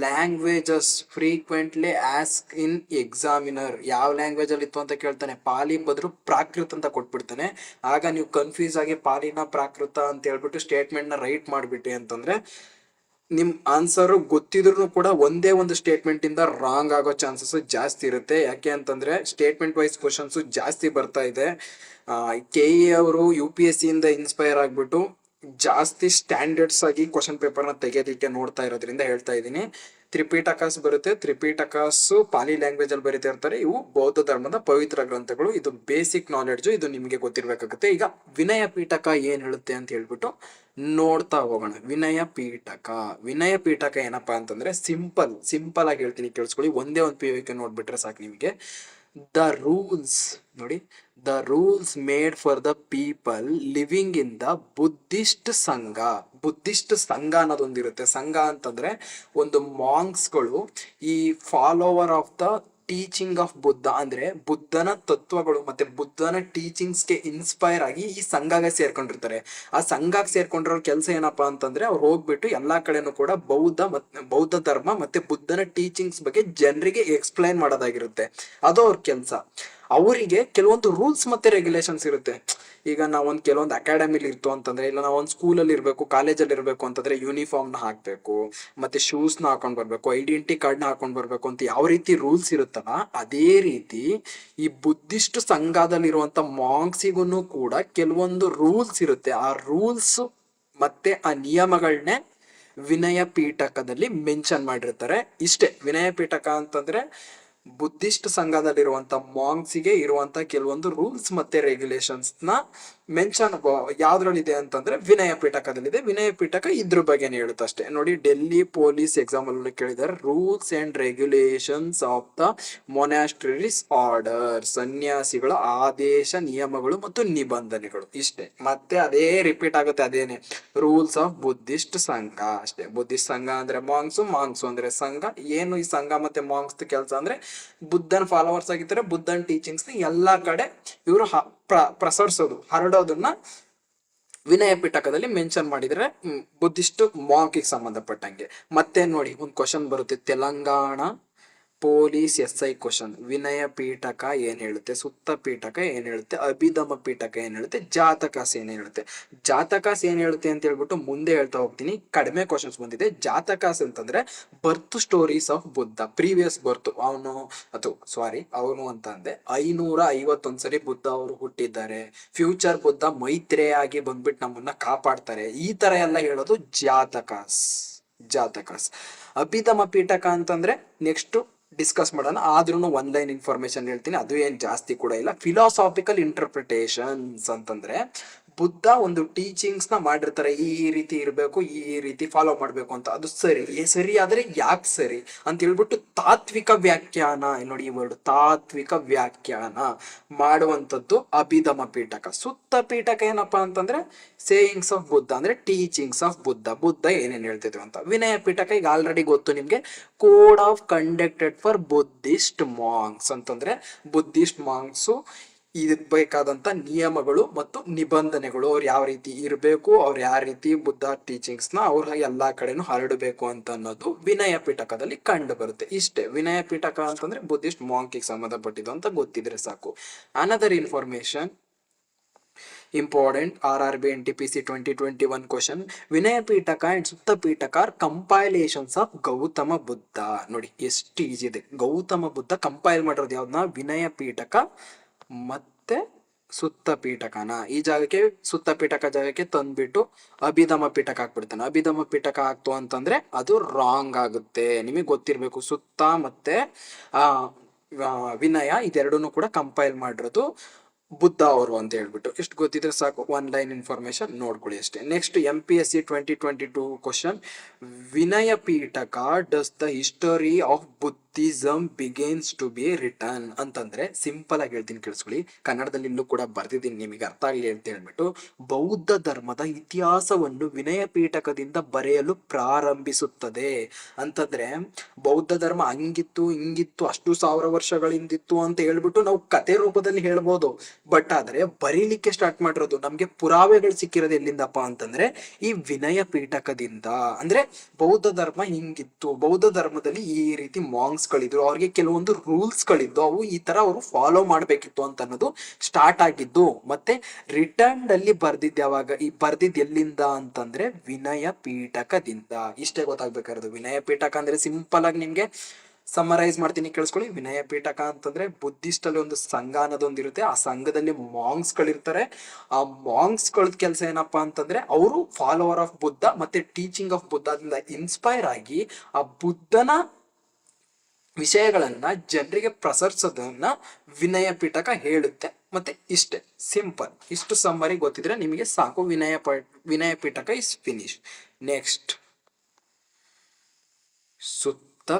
languages frequently ask in examiner. ಯಾವ ಲ್ಯಾಂಗ್ವೇಜ್ ಅಲ್ಲಿ ಇತ್ತು ಅಂತ ಕೇಳ್ತಾನೆ, ಪಾಲಿ ಬದ್ರು ಪ್ರಾಕೃತ ಅಂತ ಕೊಟ್ಬಿಡ್ತಾನೆ. ಆಗ ನೀವು ಕನ್ಫ್ಯೂಸ್ ಆಗಿ ಪಾಲಿನ ಪ್ರಾಕೃತ ಅಂತ ಹೇಳ್ಬಿಟ್ಟು ಸ್ಟೇಟ್ಮೆಂಟ್ ನ ರೈಟ್ ಮಾಡ್ಬಿಟ್ಟಿ ಅಂತಂದ್ರೆ ನಿಮ್ ಆನ್ಸರ್ ಗೊತ್ತಿದ್ರು ಕೂಡ ಒಂದೇ ಒಂದು ಸ್ಟೇಟ್ಮೆಂಟ್ ಇಂದ ರಾಂಗ್ ಆಗೋ ಚಾನ್ಸಸ್ ಜಾಸ್ತಿ ಇರುತ್ತೆ. ಯಾಕೆ ಅಂತಂದ್ರೆ ಸ್ಟೇಟ್ಮೆಂಟ್ ವೈಸ್ ಕ್ವಶನ್ಸ್ ಜಾಸ್ತಿ ಬರ್ತಾ ಇದೆ. KE ಅವರು UPSC ಇಂದ ಇನ್ಸ್ಪೈರ್ ಆಗ್ಬಿಟ್ಟು ಜಾಸ್ತಿ ಸ್ಟ್ಯಾಂಡರ್ಡ್ಸ್ ಆಗಿ ಕ್ವಶನ್ ಪೇಪರ್ ನ ತೆಗೆಯೋದಿಕ್ಕೆ ನೋಡ್ತಾ ಇರೋದ್ರಿಂದ ಹೇಳ್ತಾ ಇದ್ದೀನಿ. ತ್ರಿಪೀಠಕಾಸ್ ಬರುತ್ತೆ, ತ್ರಿಪೀಠಕಾಸು ಪಾಲಿ ಲ್ಯಾಂಗ್ವೇಜ್ ಅಲ್ಲಿ ಬರೀತಾ ಇರ್ತಾರೆ. ಇವು ಬೌದ್ಧ ಧರ್ಮದ ಪವಿತ್ರ ಗ್ರಂಥಗಳು. ಇದು ಬೇಸಿಕ್ ನಾಲೆಡ್ಜ್, ಇದು ನಿಮ್ಗೆ ಗೊತ್ತಿರ್ಬೇಕಾಗುತ್ತೆ. ಈಗ ವಿನಯ ಪೀಠಕ ಏನ್ ಹೇಳುತ್ತೆ ಅಂತ ಹೇಳ್ಬಿಟ್ಟು ನೋಡ್ತಾ ಹೋಗೋಣ. ವಿನಯ ಪೀಠಕ ಏನಪ್ಪಾ ಅಂತಂದ್ರೆ ಸಿಂಪಲ್ ಆಗಿ ಹೇಳ್ತೀನಿ, ಕೇಳಿಸ್ಕೊಳ್ಳಿ. ಒಂದೇ ಒಂದು POK ನೋಡ್ಬಿಟ್ರೆ ಸಾಕು ನಿಮ್ಗೆ. ದ ರೂಲ್ಸ್ ನೋಡಿ, the rules made for the people living in the Buddhist ಸಂಘ ಅನ್ನೋದೊಂದಿರುತ್ತೆ. ಸಂಘ ಅಂತಂದ್ರೆ ಒಂದು ಮಾಂಗ್ಸ್ಗಳು ಈ follower of the teaching of Buddha, ಅಂದ್ರೆ ಬುದ್ಧನ ತತ್ವಗಳು ಮತ್ತೆ ಬುದ್ಧನ ಟೀಚಿಂಗ್ಸ್ಗೆ ಇನ್ಸ್ಪೈರ್ ಆಗಿ ಈ ಸಂಘಗೆ ಸೇರ್ಕೊಂಡಿರ್ತಾರೆ. ಆ ಸಂಘಕ್ಕೆ ಸೇರ್ಕೊಂಡಿರೋ ಕೆಲಸ ಏನಪ್ಪಾ ಅಂತಂದ್ರೆ, ಅವ್ರು ಹೋಗ್ಬಿಟ್ಟು ಎಲ್ಲಾ ಕಡೆನೂ ಕೂಡ ಬೌದ್ಧ ಧರ್ಮ ಮತ್ತೆ ಬುದ್ಧನ ಟೀಚಿಂಗ್ಸ್ ಬಗ್ಗೆ ಜನರಿಗೆ ಎಕ್ಸ್ಪ್ಲೈನ್ ಮಾಡೋದಾಗಿರುತ್ತೆ. ಅದು ಅವ್ರ ಕೆಲಸ. ಅವರಿಗೆ ಕೆಲವೊಂದು ರೂಲ್ಸ್ ಮತ್ತೆ ರೆಗ್ಯುಲೇಷನ್ಸ್ ಇರುತ್ತೆ. ಈಗ ನಾವೊಂದು ಕೆಲವೊಂದು ಅಕಾಡೆಮಿಲಿ ಇರ್ತು ಅಂತಂದ್ರೆ, ಇಲ್ಲ ನಾವೊಂದು ಸ್ಕೂಲಲ್ಲಿ ಇರಬೇಕು, ಕಾಲೇಜಲ್ಲಿ ಇರಬೇಕು ಅಂತಂದ್ರೆ ಯೂನಿಫಾರ್ಮ್ನ ಹಾಕಬೇಕು, ಮತ್ತೆ ಶೂಸ್ನ ಹಾಕೊಂಡು ಬರಬೇಕು, ಐಡೆಂಟಿ ಕಾರ್ಡ್ನ ಹಾಕೊಂಡು ಬರಬೇಕು ಅಂತ ಯಾವ ರೀತಿ ರೂಲ್ಸ್ ಇರುತ್ತಲ್ಲ, ಅದೇ ರೀತಿ ಈ ಬುದ್ಧಿಸ್ಟ್ ಸಂಘದಲ್ಲಿರುವಂತ ಮಾಂಕ್ಸಿಗೂ ಕೂಡ ಕೆಲವೊಂದು ರೂಲ್ಸ್ ಇರುತ್ತೆ. ಆ ರೂಲ್ಸ್ ಮತ್ತೆ ಆ ನಿಯಮಗಳನ್ನೇ ವಿನಯ ಪೀಠಕದಲ್ಲಿ ಮೆನ್ಷನ್ ಮಾಡಿರ್ತಾರೆ. ಇಷ್ಟೇ ವಿನಯ ಪೀಠಕ ಅಂತಂದ್ರೆ ಬುದ್ಧಿಸ್ಟ್ ಸಂಘದಲ್ಲಿರುವಂತ ಮಾಂಗ್ಸಿಗೆ ಇರುವಂತ ಕೆಲವೊಂದು ರೂಲ್ಸ್ ಮತ್ತೆ ರೆಗ್ಯುಲೇಷನ್ಸ್ ನ ಮೆನ್ಷನ್ ಯಾವ್ದ್ರಲ್ಲಿದೆ ಅಂತಂದ್ರೆ ವಿನಯ ಪೀಠಕದಲ್ಲಿದೆ. ವಿನಯ ಪೀಠಕ ಇದ್ರ ಬಗ್ಗೆನೇ ಹೇಳುತ್ತೆ ಅಷ್ಟೇ. ನೋಡಿ, ಡೆಲ್ಲಿ ಪೊಲೀಸ್ ಎಕ್ಸಾಮ್ ಅಲ್ಲಿ ಕೇಳಿದ್ದಾರೆ, rules and regulations of the monasteries order, ಸನ್ಯಾಸಿಗಳ ಆದೇಶ, ನಿಯಮಗಳು ಮತ್ತು ನಿಬಂಧನೆಗಳು. ಇಷ್ಟೇ, ಮತ್ತೆ ಅದೇ ರಿಪೀಟ್ ಆಗುತ್ತೆ, ಅದೇನೆ ರೂಲ್ಸ್ ಆಫ್ ಬುದ್ಧಿಸ್ಟ್ ಸಂಘ ಅಷ್ಟೇ. ಬುದ್ಧಿಸ್ಟ್ ಸಂಘ ಅಂದ್ರೆ ಮಾಂಗ್ಸು ಅಂದ್ರೆ ಸಂಘ. ಏನು ಈ ಸಂಘ ಮತ್ತೆ ಮಾಂಗ್ಸ್ ಕೆಲಸ ಅಂದ್ರೆ ಬುದ್ಧನ್ ಫಾಲೋವರ್ಸ್ ಆಗಿರ್ತಾರೆ, ಬುದ್ಧನ್ ಟೀಚಿಂಗ್ಸ್ ನ ಎಲ್ಲಾ ಕಡೆ ಇವರು ಪ್ರಸರಿಸೋದು, ಹರಡೋದನ್ನ ವಿನಯ ಪಿಟಕದಲ್ಲಿ ಮೆನ್ಷನ್ ಮಾಡಿದ್ರೆ ಬುದ್ಧಿಸ್ಟ್ ಮಾಂಕಿಗೆ ಸಂಬಂಧಪಟ್ಟಂಗೆ. ಮತ್ತೆ ನೋಡಿ, ಒಂದು ಕ್ವಶನ್ ಬರುತ್ತೆ, Telangana police SI question. Vinaya Pitaka ಏನ್ ಹೇಳುತ್ತೆ, ಸುತ್ತ ಪೀಠಕ ಏನ್ ಹೇಳುತ್ತೆ, ಅಭಿಧಮ ಪೀಠಕ ಏನ್ ಹೇಳುತ್ತೆ, ಜಾತಕಾಸ್ ಏನ್ ಹೇಳುತ್ತೆ. ಜಾತಕಾಸ್ ಏನ್ ಹೇಳುತ್ತೆ ಅಂತ ಹೇಳ್ಬಿಟ್ಟು ಮುಂದೆ ಹೇಳ್ತಾ ಹೋಗ್ತೀನಿ. ಕಡಿಮೆ ಕ್ವಶನ್ಸ್ ಬಂದಿದೆ. ಜಾತಕಾಸ್ ಅಂತಂದ್ರೆ ಬರ್ತ್ ಸ್ಟೋರೀಸ್ ಆಫ್ ಬುದ್ಧ, ಪ್ರೀವಿಯಸ್ ಬರ್ತ್, ಅವನು ಅಂತ ಅಂದೆ 551 ಸರಿ ಬುದ್ಧ ಅವರು ಹುಟ್ಟಿದ್ದಾರೆ, ಫ್ಯೂಚರ್ ಬುದ್ಧ ಮೈತ್ರೇಯ ಆಗಿ ಬಂದ್ಬಿಟ್ಟು ನಮ್ಮನ್ನ ಕಾಪಾಡ್ತಾರೆ, ಈ ತರ ಎಲ್ಲ ಹೇಳೋದು ಜಾತಕಾಸ್. ಅಭಿಧಮ ಪೀಠಕ ಅಂತಂದ್ರೆ ನೆಕ್ಸ್ಟ್ ಡಿಸ್ಕಸ್ ಮಾಡೋಣ, ಆದ್ರೂ ಒನ್ ಲೈನ್ ಇನ್ಫಾರ್ಮೇಶನ್ ಹೇಳ್ತೀನಿ, ಅದು ಏನ್ ಜಾಸ್ತಿ ಕೂಡ ಇಲ್ಲ. ಫಿಲಾಸಾಫಿಕಲ್ ಇಂಟರ್ಪ್ರಿಟೇಷನ್ಸ್ ಅಂತಂದ್ರೆ ಬುದ್ಧ ಒಂದು ಟೀಚಿಂಗ್ಸ್ ನ ಮಾಡಿರ್ತಾರೆ, ಈ ರೀತಿ ಇರಬೇಕು, ಈ ರೀತಿ ಫಾಲೋ ಮಾಡ್ಬೇಕು ಅಂತ. ಅದು ಸರಿ ಆದ್ರೆ ಯಾಕೆ ಸರಿ ಅಂತ ಹೇಳ್ಬಿಟ್ಟು ತಾತ್ವಿಕ ವ್ಯಾಖ್ಯಾನ, ನೋಡಿ ಈ ವರ್ಡ್ ತಾತ್ವಿಕ ವ್ಯಾಖ್ಯಾನ ಮಾಡುವಂಥದ್ದು ಅಭಿಧಮ ಪೀಠಕ. ಸುತ್ತ ಪೀಠಕ ಏನಪ್ಪಾ ಅಂತಂದ್ರೆ ಸೇಯಿಂಗ್ಸ್ ಆಫ್ ಬುದ್ಧ, ಅಂದ್ರೆ ಟೀಚಿಂಗ್ಸ್ ಆಫ್ ಬುದ್ಧ ಏನೇನ್ ಹೇಳ್ತಿದ್ರು ಅಂತ. ವಿನಯ ಪೀಠಕ ಈಗ ಆಲ್ರೆಡಿ ಗೊತ್ತು ನಿಮ್ಗೆ, code of conducted for Buddhist monks ಅಂತಂದ್ರೆ ಬುದ್ಧಿಸ್ಟ್ ಮಾಂಕ್ಸು ಇದಕ್ಕೆ ಬೇಕಾದಂತ ನಿಯಮಗಳು ಮತ್ತು ನಿಬಂಧನೆಗಳು, ಅವ್ರು ಯಾವ ರೀತಿ ಇರಬೇಕು, ಅವ್ರು ಯಾವ ರೀತಿ ಬುದ್ಧ ಟೀಚಿಂಗ್ಸ್ ನ ಅವ್ರ ಎಲ್ಲಾ ಕಡೆನೂ ಹರಡಬೇಕು ಅಂತ ಅನ್ನೋದು ವಿನಯ ಪೀಠಕದಲ್ಲಿ ಕಂಡು ಬರುತ್ತೆ. ಇಷ್ಟೇ, ವಿನಯ ಪೀಠಕ ಅಂತಂದ್ರೆ ಬುದ್ಧಿಸ್ಟ್ ಮಾಂಕಿಗೆ ಸಂಬಂಧಪಟ್ಟಿದ್ದು ಅಂತ ಗೊತ್ತಿದ್ರೆ ಸಾಕು. Another information important, RRB NTPC 2021 question. Vinaya Pitaka and Sutta Pitaka are compilations of Gautama Buddha. ನೋಡಿ ಎಷ್ಟು ಈಜಿ ಇದೆ. ಗೌತಮ ಬುದ್ಧ ಕಂಪೈಲ್ ಮಾಡಿರೋದು ಯಾವ್ದನ್ನ, ವಿನಯ ಪೀಠಕ ಮತ್ತೆ ಸುತ್ತ ಪೀಠಕನ. ಈ ಜಾಗಕ್ಕೆ ಸುತ್ತ ಪೀಠಕ ಜಾಗಕ್ಕೆ ತಂದ್ಬಿಟ್ಟು ಅಭಿಧಮ ಪೀಠಕ ಹಾಕ್ಬಿಡ್ತಾನೆ. ಅಭಿಧಮ ಪೀಠಕ ಹಾಕ್ತು ಅಂತಂದ್ರೆ ಅದು ರಾಂಗ್ ಆಗುತ್ತೆ. ನಿಮಗೆ ಗೊತ್ತಿರ್ಬೇಕು, ಸುತ್ತ ಮತ್ತೆ ವಿನಯ ಇದೆರಡನ್ನು ಕೂಡ ಕಂಪೈಲ್ ಮಾಡಿರೋದು ಬುದ್ಧ ಅವರು ಅಂತ ಹೇಳ್ಬಿಟ್ಟು ಎಷ್ಟು ಗೊತ್ತಿದ್ರೆ ಸಾಕು. ಒನ್ ಲೈನ್ ಇನ್ಫಾರ್ಮೇಶನ್ ನೋಡ್ಕೊಳ್ಳಿ ಅಷ್ಟೇ. Next MPSC 2022 question. Vinaya Pitaka does the history of Buddhism begins to be return ಅಂತಂದ್ರೆ ಸಿಂಪಲ್ ಆಗಿ ಹೇಳ್ತೀನಿ, ಕೇಳಿಸ್ಕೊಳ್ಳಿ. ಕನ್ನಡದಲ್ಲಿ ಇಲ್ಲೂ ಕೂಡ ಬರ್ದಿದ್ದೀನಿ, ನಿಮಗೆ ಅರ್ಥ ಆಗಲಿ ಅಂತ ಹೇಳ್ಬಿಟ್ಟು, ಬೌದ್ಧ ಧರ್ಮದ ಇತಿಹಾಸವನ್ನು ವಿನಯ ಪೀಠಕದಿಂದ ಬರೆಯಲು ಪ್ರಾರಂಭಿಸುತ್ತದೆ ಅಂತಂದ್ರೆ, ಬೌದ್ಧ ಧರ್ಮ ಹಂಗಿತ್ತು ಹಿಂಗಿತ್ತು ಅಷ್ಟು 1000 ವರ್ಷಗಳಿಂದಿತ್ತು ಅಂತ ಹೇಳ್ಬಿಟ್ಟು ನಾವು ಕತೆ ರೂಪದಲ್ಲಿ ಹೇಳ್ಬೋದು. ಬಟ್ ಆದ್ರೆ ಬರೀಲಿಕ್ಕೆ ಸ್ಟಾರ್ಟ್ ಮಾಡಿರೋದು, ನಮ್ಗೆ ಪುರಾವೆಗಳು ಸಿಕ್ಕಿರೋದು ಎಲ್ಲಿಂದಪ್ಪ ಅಂತಂದ್ರೆ ಈ ವಿನಯ ಪೀಠಕದಿಂದ. ಅಂದ್ರೆ ಬೌದ್ಧ ಧರ್ಮ ಹಿಂಗಿತ್ತು, ಬೌದ್ಧ ಧರ್ಮದಲ್ಲಿ ಈ ರೀತಿ ಮಾಂಗ್ಸ್ ಗಳಿದ್ರು, ಅವ್ರಿಗೆ ಕೆಲವೊಂದು ರೂಲ್ಸ್ ಗಳಿದ್ದು, ಅವು ಈ ತರ ಅವರು ಫಾಲೋ ಮಾಡ್ಬೇಕಿತ್ತು ಅಂತ ಅನ್ನೋದು ಸ್ಟಾರ್ಟ್ ಆಗಿದ್ದು. ಮತ್ತೆ ರಿಟರ್ನ್ ಅಲ್ಲಿ ಬರ್ದಿದ್ದು ಯಾವಾಗ, ಈ ಬರ್ದಿದ್ದು ಎಲ್ಲಿಂದ ಅಂತಂದ್ರೆ ವಿನಯ ಪೀಠಕದಿಂದ. ಇಷ್ಟೇ ಗೊತ್ತಾಗ್ಬೇಕಾಗಿರೋದು. ವಿನಯ ಪೀಠಕ ಅಂದ್ರೆ ಸಿಂಪಲ್ ಆಗಿ ನಿಮ್ಗೆ ಸಮರೈಸ್ ಮಾಡ್ತೀನಿ, ಕೇಳಿಸ್ಕೊಳ್ಳಿ. ವಿನಯ ಪೀಠಕ ಅಂತಂದ್ರೆ ಬುದ್ಧಿಸ್ಟ್ ಅಲ್ಲಿ ಒಂದು ಸಂಘ ಅನ್ನೋದೊಂದು ಇರುತ್ತೆ. ಆ ಸಂಘದಲ್ಲಿ ಮಾಂಗ್ಸ್ ಗಳಿರ್ತಾರೆ. ಆ ಮಾಂಗ್ಸ್ ಗಳದ ಕೆಲಸ ಏನಪ್ಪಾ ಅಂತಂದ್ರೆ ಅವರು ಫಾಲೋವರ್ ಆಫ್ ಬುದ್ಧ ಮತ್ತೆ ಟೀಚಿಂಗ್ ಆಫ್ ಬುದ್ಧದಿಂದ ಇನ್ಸ್ಪೈರ್ ಆಗಿ ಆ ಬುದ್ಧನ ವಿಷಯಗಳನ್ನ ಜನರಿಗೆ ಪ್ರಸರಿಸೋದನ್ನ ವಿನಯ ಪೀಠಕ ಹೇಳುತ್ತೆ. ಮತ್ತೆ ಇಷ್ಟೇ ಸಿಂಪಲ್. ಇಷ್ಟು ಸಮ್ಮರಿ ಗೊತ್ತಿದ್ರೆ ನಿಮಗೆ ಸಾಕು. ವಿನಯ ಪೀಠಕ ಇಸ್ ಫಿನಿಶ್. ನೆಕ್ಸ್ಟ್ ಸುತ್ತ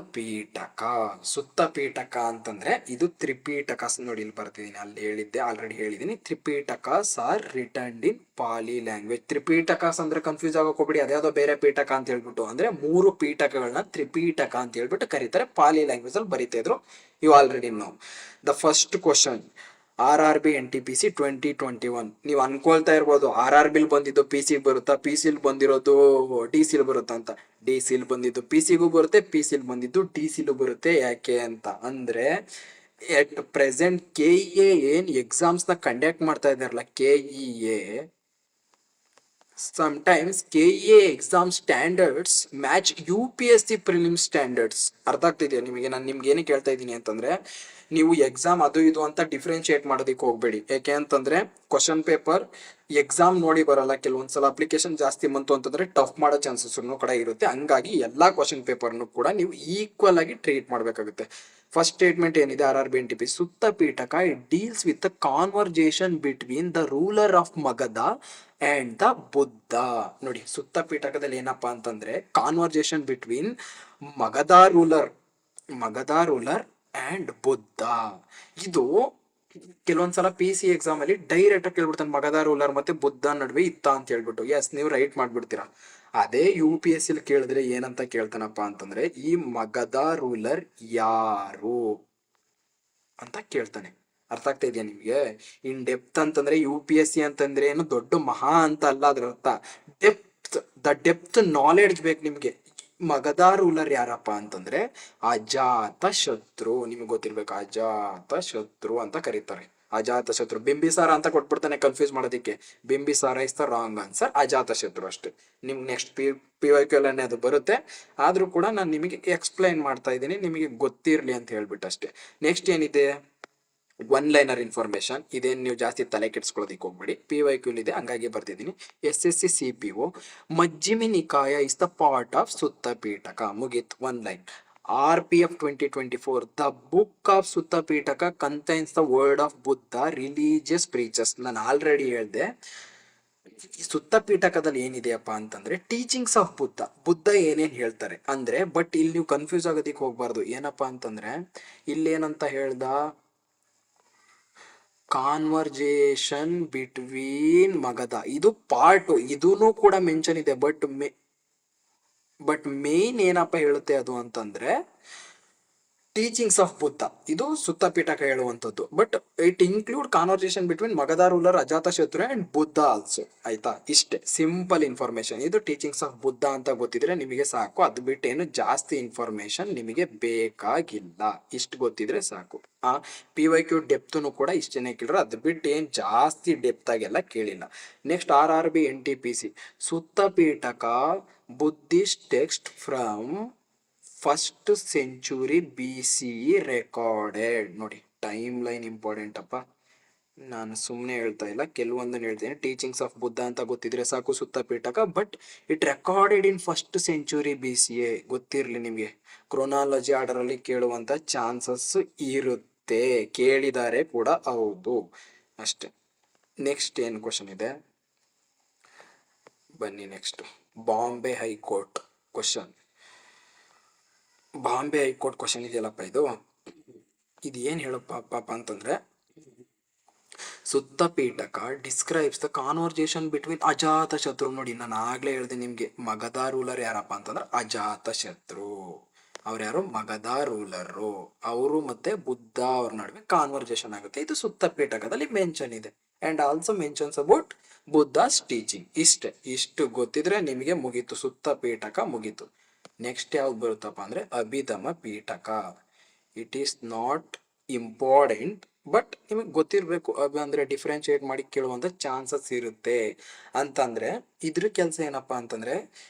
ಪೀಠಕ ಅಂತಂದ್ರೆ ಇದು ತ್ರಿಪೀಠಕ. ನೋಡಿ ಇಲ್ಲಿ ಬರ್ತಿದ್ದೀನಿ, ಅಲ್ಲಿ ಹೇಳಿದ್ದೆ, ಆಲ್ರೆಡಿ ಹೇಳಿದೀನಿ. ತ್ರಿಪೀಠಕಾಸ್ ಆರ್ ರಿಟರ್ನ್ಡ್ ಇನ್ ಪಾಲಿ ಲ್ಯಾಂಗ್ವೇಜ್. ತ್ರಿಪೀಠಕಾಸ್ ಅಂದ್ರೆ ಕನ್ಫ್ಯೂಸ್ ಆಗೋಕೋಬಿಡಿ, ಅದ್ಯಾವುದೋ ಬೇರೆ ಪೀಠಕ ಅಂತ ಹೇಳ್ಬಿಟ್ಟು. ಅಂದ್ರೆ 3 ಪೀಠಕಗಳನ್ನ ತ್ರಿಪೀಠಕ ಅಂತ ಹೇಳ್ಬಿಟ್ಟು ಕರೀತಾರೆ. ಪಾಲಿ ಲ್ಯಾಂಗ್ವೇಜ್ ಅಲ್ಲಿ ಬರೀತಾ ಇದ್ರು. You already know. The first question, RRB NTPC 2021. ನೀವು ಅನ್ಕೊಳ್ತಾ ಇರ್ಬೋದು RRB ಬಂದಿದ್ದು PC ಬರುತ್ತಾ, PC ಬಂದಿರೋದು DC ಬರುತ್ತಾ ಅಂತ. DC ಬಂದಿದ್ದು PC ಗೂ ಬರುತ್ತೆ, PC ಬಂದಿದ್ದು DC ಬರುತ್ತೆ. ಯಾಕೆ ಅಂತ ಅಂದ್ರೆ ಎಟ್ ಪ್ರೆಸೆಂಟ್ KEA ಏನ್ ಎಕ್ಸಾಮ್ಸ್ ನ ಕಂಡಕ್ಟ್ ಮಾಡ್ತಾ ಇದಾರಲ್ಲ KEA, sometimes KEA exam standards match UPSC prelim standards. ಅರ್ಥ ಆಗ್ತಿದೆಯಾ ನಿಮಗೆ? ನಾನು ನಿಮ್ಗೆ ಏನಕ್ಕೆ ಹೇಳ್ತಾ ಇದ್ದೀನಿ ಅಂತಂದ್ರೆ, ನೀವು ಎಕ್ಸಾಮ್ ಅದು ಇದು ಅಂತ ಡಿಫ್ರೆನ್ಶಿಯೇಟ್ ಮಾಡೋದಕ್ಕೆ ಹೋಗ್ಬೇಡಿ. ಯಾಕೆ ಅಂತಂದ್ರೆ ಕ್ವಶನ್ ಪೇಪರ್ ಎಕ್ಸಾಮ್ ನೋಡಿ ಬರಲ್ಲ. ಕೆಲವೊಂದ್ಸಲ ಅಪ್ಲಿಕೇಶನ್ ಜಾಸ್ತಿ ಬಂತು ಅಂತಂದ್ರೆ ಟಫ್ ಮಾಡೋ ಚಾನ್ಸಸ್ ಕೂಡ ಇರುತ್ತೆ. ಹಂಗಾಗಿ ಎಲ್ಲಾ ಕ್ವಶನ್ ಪೇಪರ್ನು ಕೂಡ ನೀವು ಈಕ್ವಲ್ ಆಗಿ ಟ್ರೀಟ್ ಮಾಡಬೇಕಾಗುತ್ತೆ. ಫಸ್ಟ್ ಸ್ಟೇಟ್ಮೆಂಟ್ ಏನಿದೆ RRB-NTP, ಸುತ್ತ Pitaka it deals with the conversation between the ruler of Magadha and the Buddha. ನೋಡಿ, ಸುತ್ತ ಪೀಠಕದಲ್ಲಿ ಏನಪ್ಪಾ ಅಂತಂದ್ರೆ conversation between Magadha ruler and Buddha. ಇದು ಕೆಲವೊಂದ್ಸಲ PC ಎಕ್ಸಾಮ್ ಅಲ್ಲಿ ಡೈರೆಕ್ಟ್ ಆಗಿ ಕೇಳ್ಬಿಡ್ತಾನೆ, ಮಗಧ ರೂಲರ್ ಮತ್ತೆ ಬುದ್ಧ ನಡುವೆ ಇತ್ತ ಅಂತ ಹೇಳ್ಬಿಟ್ಟು. ಎಸ್, ನೀವು ರೈಟ್ ಮಾಡ್ಬಿಡ್ತೀರಾ. ಅದೇ UPSC ಕೇಳಿದ್ರೆ ಏನಂತ ಕೇಳ್ತಾನಪ್ಪ ಅಂತಂದ್ರೆ, ಈ ಮಗಧ ರೂಲರ್ ಯಾರು ಅಂತ ಕೇಳ್ತಾನೆ. ಅರ್ಥ ಆಗ್ತಾ ಇದೆಯಾ ನಿಮ್ಗೆ? ಇನ್ ಡೆಪ್ತ್ ಅಂತಂದ್ರೆ UPSC ಅಂತಂದ್ರೆ ಏನು ದೊಡ್ಡ ಮಹಾ ಅಂತ ಅಲ್ಲ ಅದ್ರ ಅರ್ಥ. ಡೆಪ್ತ್ ನಾಲೆಡ್ಜ್ ಬೇಕು ನಿಮ್ಗೆ. ಮಗಧ ರೂಲರ್ ಯಾರಪ್ಪ ಅಂತಂದ್ರೆ ಅಜಾತ ಶತ್ರು. ನಿಮ್ಗೆ ಗೊತ್ತಿರ್ಬೇಕು, ಅಜಾತ ಶತ್ರು ಅಂತ ಕರೀತಾರೆ. ಅಜಾತ ಶತ್ರು. ಬಿಂಬಿಸಾರ ಅಂತ ಕೊಟ್ಬಿಡ್ತಾನೆ ಕನ್ಫ್ಯೂಸ್ ಮಾಡೋದಿಕ್ಕೆ. Bimbisara is the wrong answer, Ajatashatru ಅಷ್ಟೇ. ನಿಮ್ಗೆ ನೆಕ್ಸ್ಟ್ PYQ ಅದು ಬರುತ್ತೆ. ಆದ್ರೂ ಕೂಡ ನಾನು ನಿಮಗೆ ಎಕ್ಸ್ಪ್ಲೈನ್ ಮಾಡ್ತಾ ಇದ್ದೀನಿ, ನಿಮಗೆ ಗೊತ್ತಿರ್ಲಿ ಅಂತ ಹೇಳ್ಬಿಟ್ಟು ಅಷ್ಟೇ. ನೆಕ್ಸ್ಟ್ ಏನಿದೆ, ಒನ್ ಲೈನರ್ ಇನ್ಫಾರ್ಮೇಶನ್. ಇದೇನು ನೀವು ಜಾಸ್ತಿ ತಲೆ ಕೆಡ್ಸ್ಕೊಳ್ಳೋದಿಕ್ಕೆ ಹೋಗ್ಬೇಡಿ, PYQ ಇದೆ ಹಂಗಾಗಿ ಬರ್ತಿದ್ದೀನಿ. SSC CPO, Majjhima Nikaya is the part of Sutta Pitaka. ಮುಗೀತ್, one line. RPF 2024, the book of Sutta Pitaka contains the word of Buddha religious preachers. ನಾನು ಆಲ್ರೆಡಿ ಹೇಳ್ದೆ, ಸುತ್ತ ಪೀಠಕದಲ್ಲಿ ಏನಿದೆಯಪ್ಪ ಅಂತಂದ್ರೆ ಟೀಚಿಂಗ್ಸ್ ಆಫ್ ಬುದ್ಧ ಏನೇನ್ ಹೇಳ್ತಾರೆ ಅಂದ್ರೆ. ಬಟ್ ಇಲ್ಲಿ ನೀವು ಕನ್ಫ್ಯೂಸ್ ಆಗೋದಿಕ್ಕೆ ಹೋಗ್ಬಾರ್ದು. ಏನಪ್ಪಾ ಅಂತಂದ್ರೆ ಇಲ್ಲೇನಂತ ಹೇಳ್ದ, ಕಾನ್ವರ್ಜೇಷನ್ ಬಿಟ್ವೀನ್ ಮಗಧ, ಇದು ಪಾರ್ಟ್, ಇದೂನು ಕೂಡ ಮೆನ್ಷನ್ ಇದೆ. ಬಟ್ ಮೇನ್ ಏನಪ್ಪ ಹೇಳುತ್ತೆ ಅದು ಅಂತಂದ್ರೆ ಟೀಚಿಂಗ್ಸ್ ಆಫ್ ಬುದ್ಧ, ಇದು ಸುತ್ತ ಪೀಠಕ ಹೇಳುವಂಥದ್ದು. But it include conversation between Magadha ruler Ajatashatru and Buddha also. ಆಯ್ತಾ? ಇಷ್ಟೇ ಸಿಂಪಲ್ ಇನ್ಫಾರ್ಮೇಶನ್. ಇದು ಟೀಚಿಂಗ್ಸ್ ಆಫ್ ಬುದ್ಧ ಅಂತ ಗೊತ್ತಿದ್ರೆ ನಿಮಗೆ ಸಾಕು. ಅದು ಬಿಟ್ಟು ಏನು ಜಾಸ್ತಿ ಇನ್ಫಾರ್ಮೇಶನ್ ನಿಮಗೆ ಬೇಕಾಗಿಲ್ಲ. ಇಷ್ಟು ಗೊತ್ತಿದ್ರೆ ಸಾಕು. PYQ ಡೆಪ್ತನು ಕೂಡ ಇಷ್ಟೇನೆ ಕೇಳಿದ್ರೆ, ಅದು ಬಿಟ್ಟು ಏನ್ ಜಾಸ್ತಿ ಡೆಪ್ತ್ ಆಗೆಲ್ಲ ಕೇಳಿಲ್ಲ. ನೆಕ್ಸ್ಟ್ RRB-NTPC, ಸುತ್ತ Pitaka Buddhist text from first century BCE recorded. ನೋಡಿ, ಟೈಮ್ ಲೈನ್ ಇಂಪಾರ್ಟೆಂಟ್ ಅಪ್ಪ. ನಾನು ಸುಮ್ಮನೆ ಹೇಳ್ತಾ ಇಲ್ಲ, ಕೆಲವೊಂದನ್ನು ಹೇಳ್ತೇನೆ. ಟೀಚಿಂಗ್ಸ್ ಆಫ್ ಬುದ್ಧ ಅಂತ ಗೊತ್ತಿದ್ರೆ ಸಾಕು, ಸುತ್ತ Pitaka. But it recorded in first century BCA ಗೊತ್ತಿರಲಿ ನಿಮಗೆ. ಕ್ರೊನಾಲಜಿ ಆರ್ಡರ್ ಅಲ್ಲಿ ಕೇಳುವಂತ ಚಾನ್ಸಸ್ ಇರುತ್ತೆ, ಕೇಳಿದ್ದಾರೆ ಕೂಡ, ಹೌದು ಅಷ್ಟೇ. ನೆಕ್ಸ್ಟ್ ಏನು ಕ್ವಶನ್ ಇದೆ, ಬನ್ನಿ. Next Bombay high court question. Bombay high court question ಇದೆಯಲ್ಲಪ್ಪ, ಇದು ಏನು ಹೇಳಪ್ಪ ಅಂತಂದ್ರೆ, Sutta Pitaka describes the conversation between Ajatashatru. ನೋಡಿ, ನಾನು ಆಗ್ಲೇ ಹೇಳಿದೆ ನಿಮ್ಗೆ, ಮಗಧ ರೂಲರ್ ಯಾರಪ್ಪ ಅಂತಂದ್ರೆ ಅಜಾತ ಶತ್ರು. ಅವ್ರ್ಯಾರು? ಮಗಧ ರೂಲರು. ಅವರು ಮತ್ತೆ ಬುದ್ಧ ಅವ್ರ ನಡುವೆ ಕಾನ್ವರ್ಜೇಷನ್ ಆಗುತ್ತೆ. ಇದು ಸುತ್ತ ಪೀಠಕದಲ್ಲಿ ಮೆನ್ಷನ್ ಇದೆ. And also mentions about Buddhas teaching. ಇಷ್ಟು ಗೊತ್ತಿದ್ರೆ ನಿಮಗೆ ಮುಗೀತು, ಸುತ್ತ ಪೀಠಕ ಮುಗೀತು. ನೆಕ್ಸ್ಟ್ ಯಾವ್ದು ಬರುತ್ತಪ್ಪ ಅಂದ್ರೆ Abhidhamma Pitaka. It is not important, but ನಿಮಗೆ ಗೊತ್ತಿರಬೇಕು. ಅಂದ್ರೆ ಡಿಫ್ರೆನ್ಶಿಯೇಟ್ ಮಾಡಿ ಕೇಳುವಂತ ಚಾನ್ಸಸ್ ಇರುತ್ತೆ. ಅಂತಂದ್ರೆ ಇದ್ರ ಕೆಲಸ ಏನಪ್ಪಾ ಅಂತಂದ್ರೆ,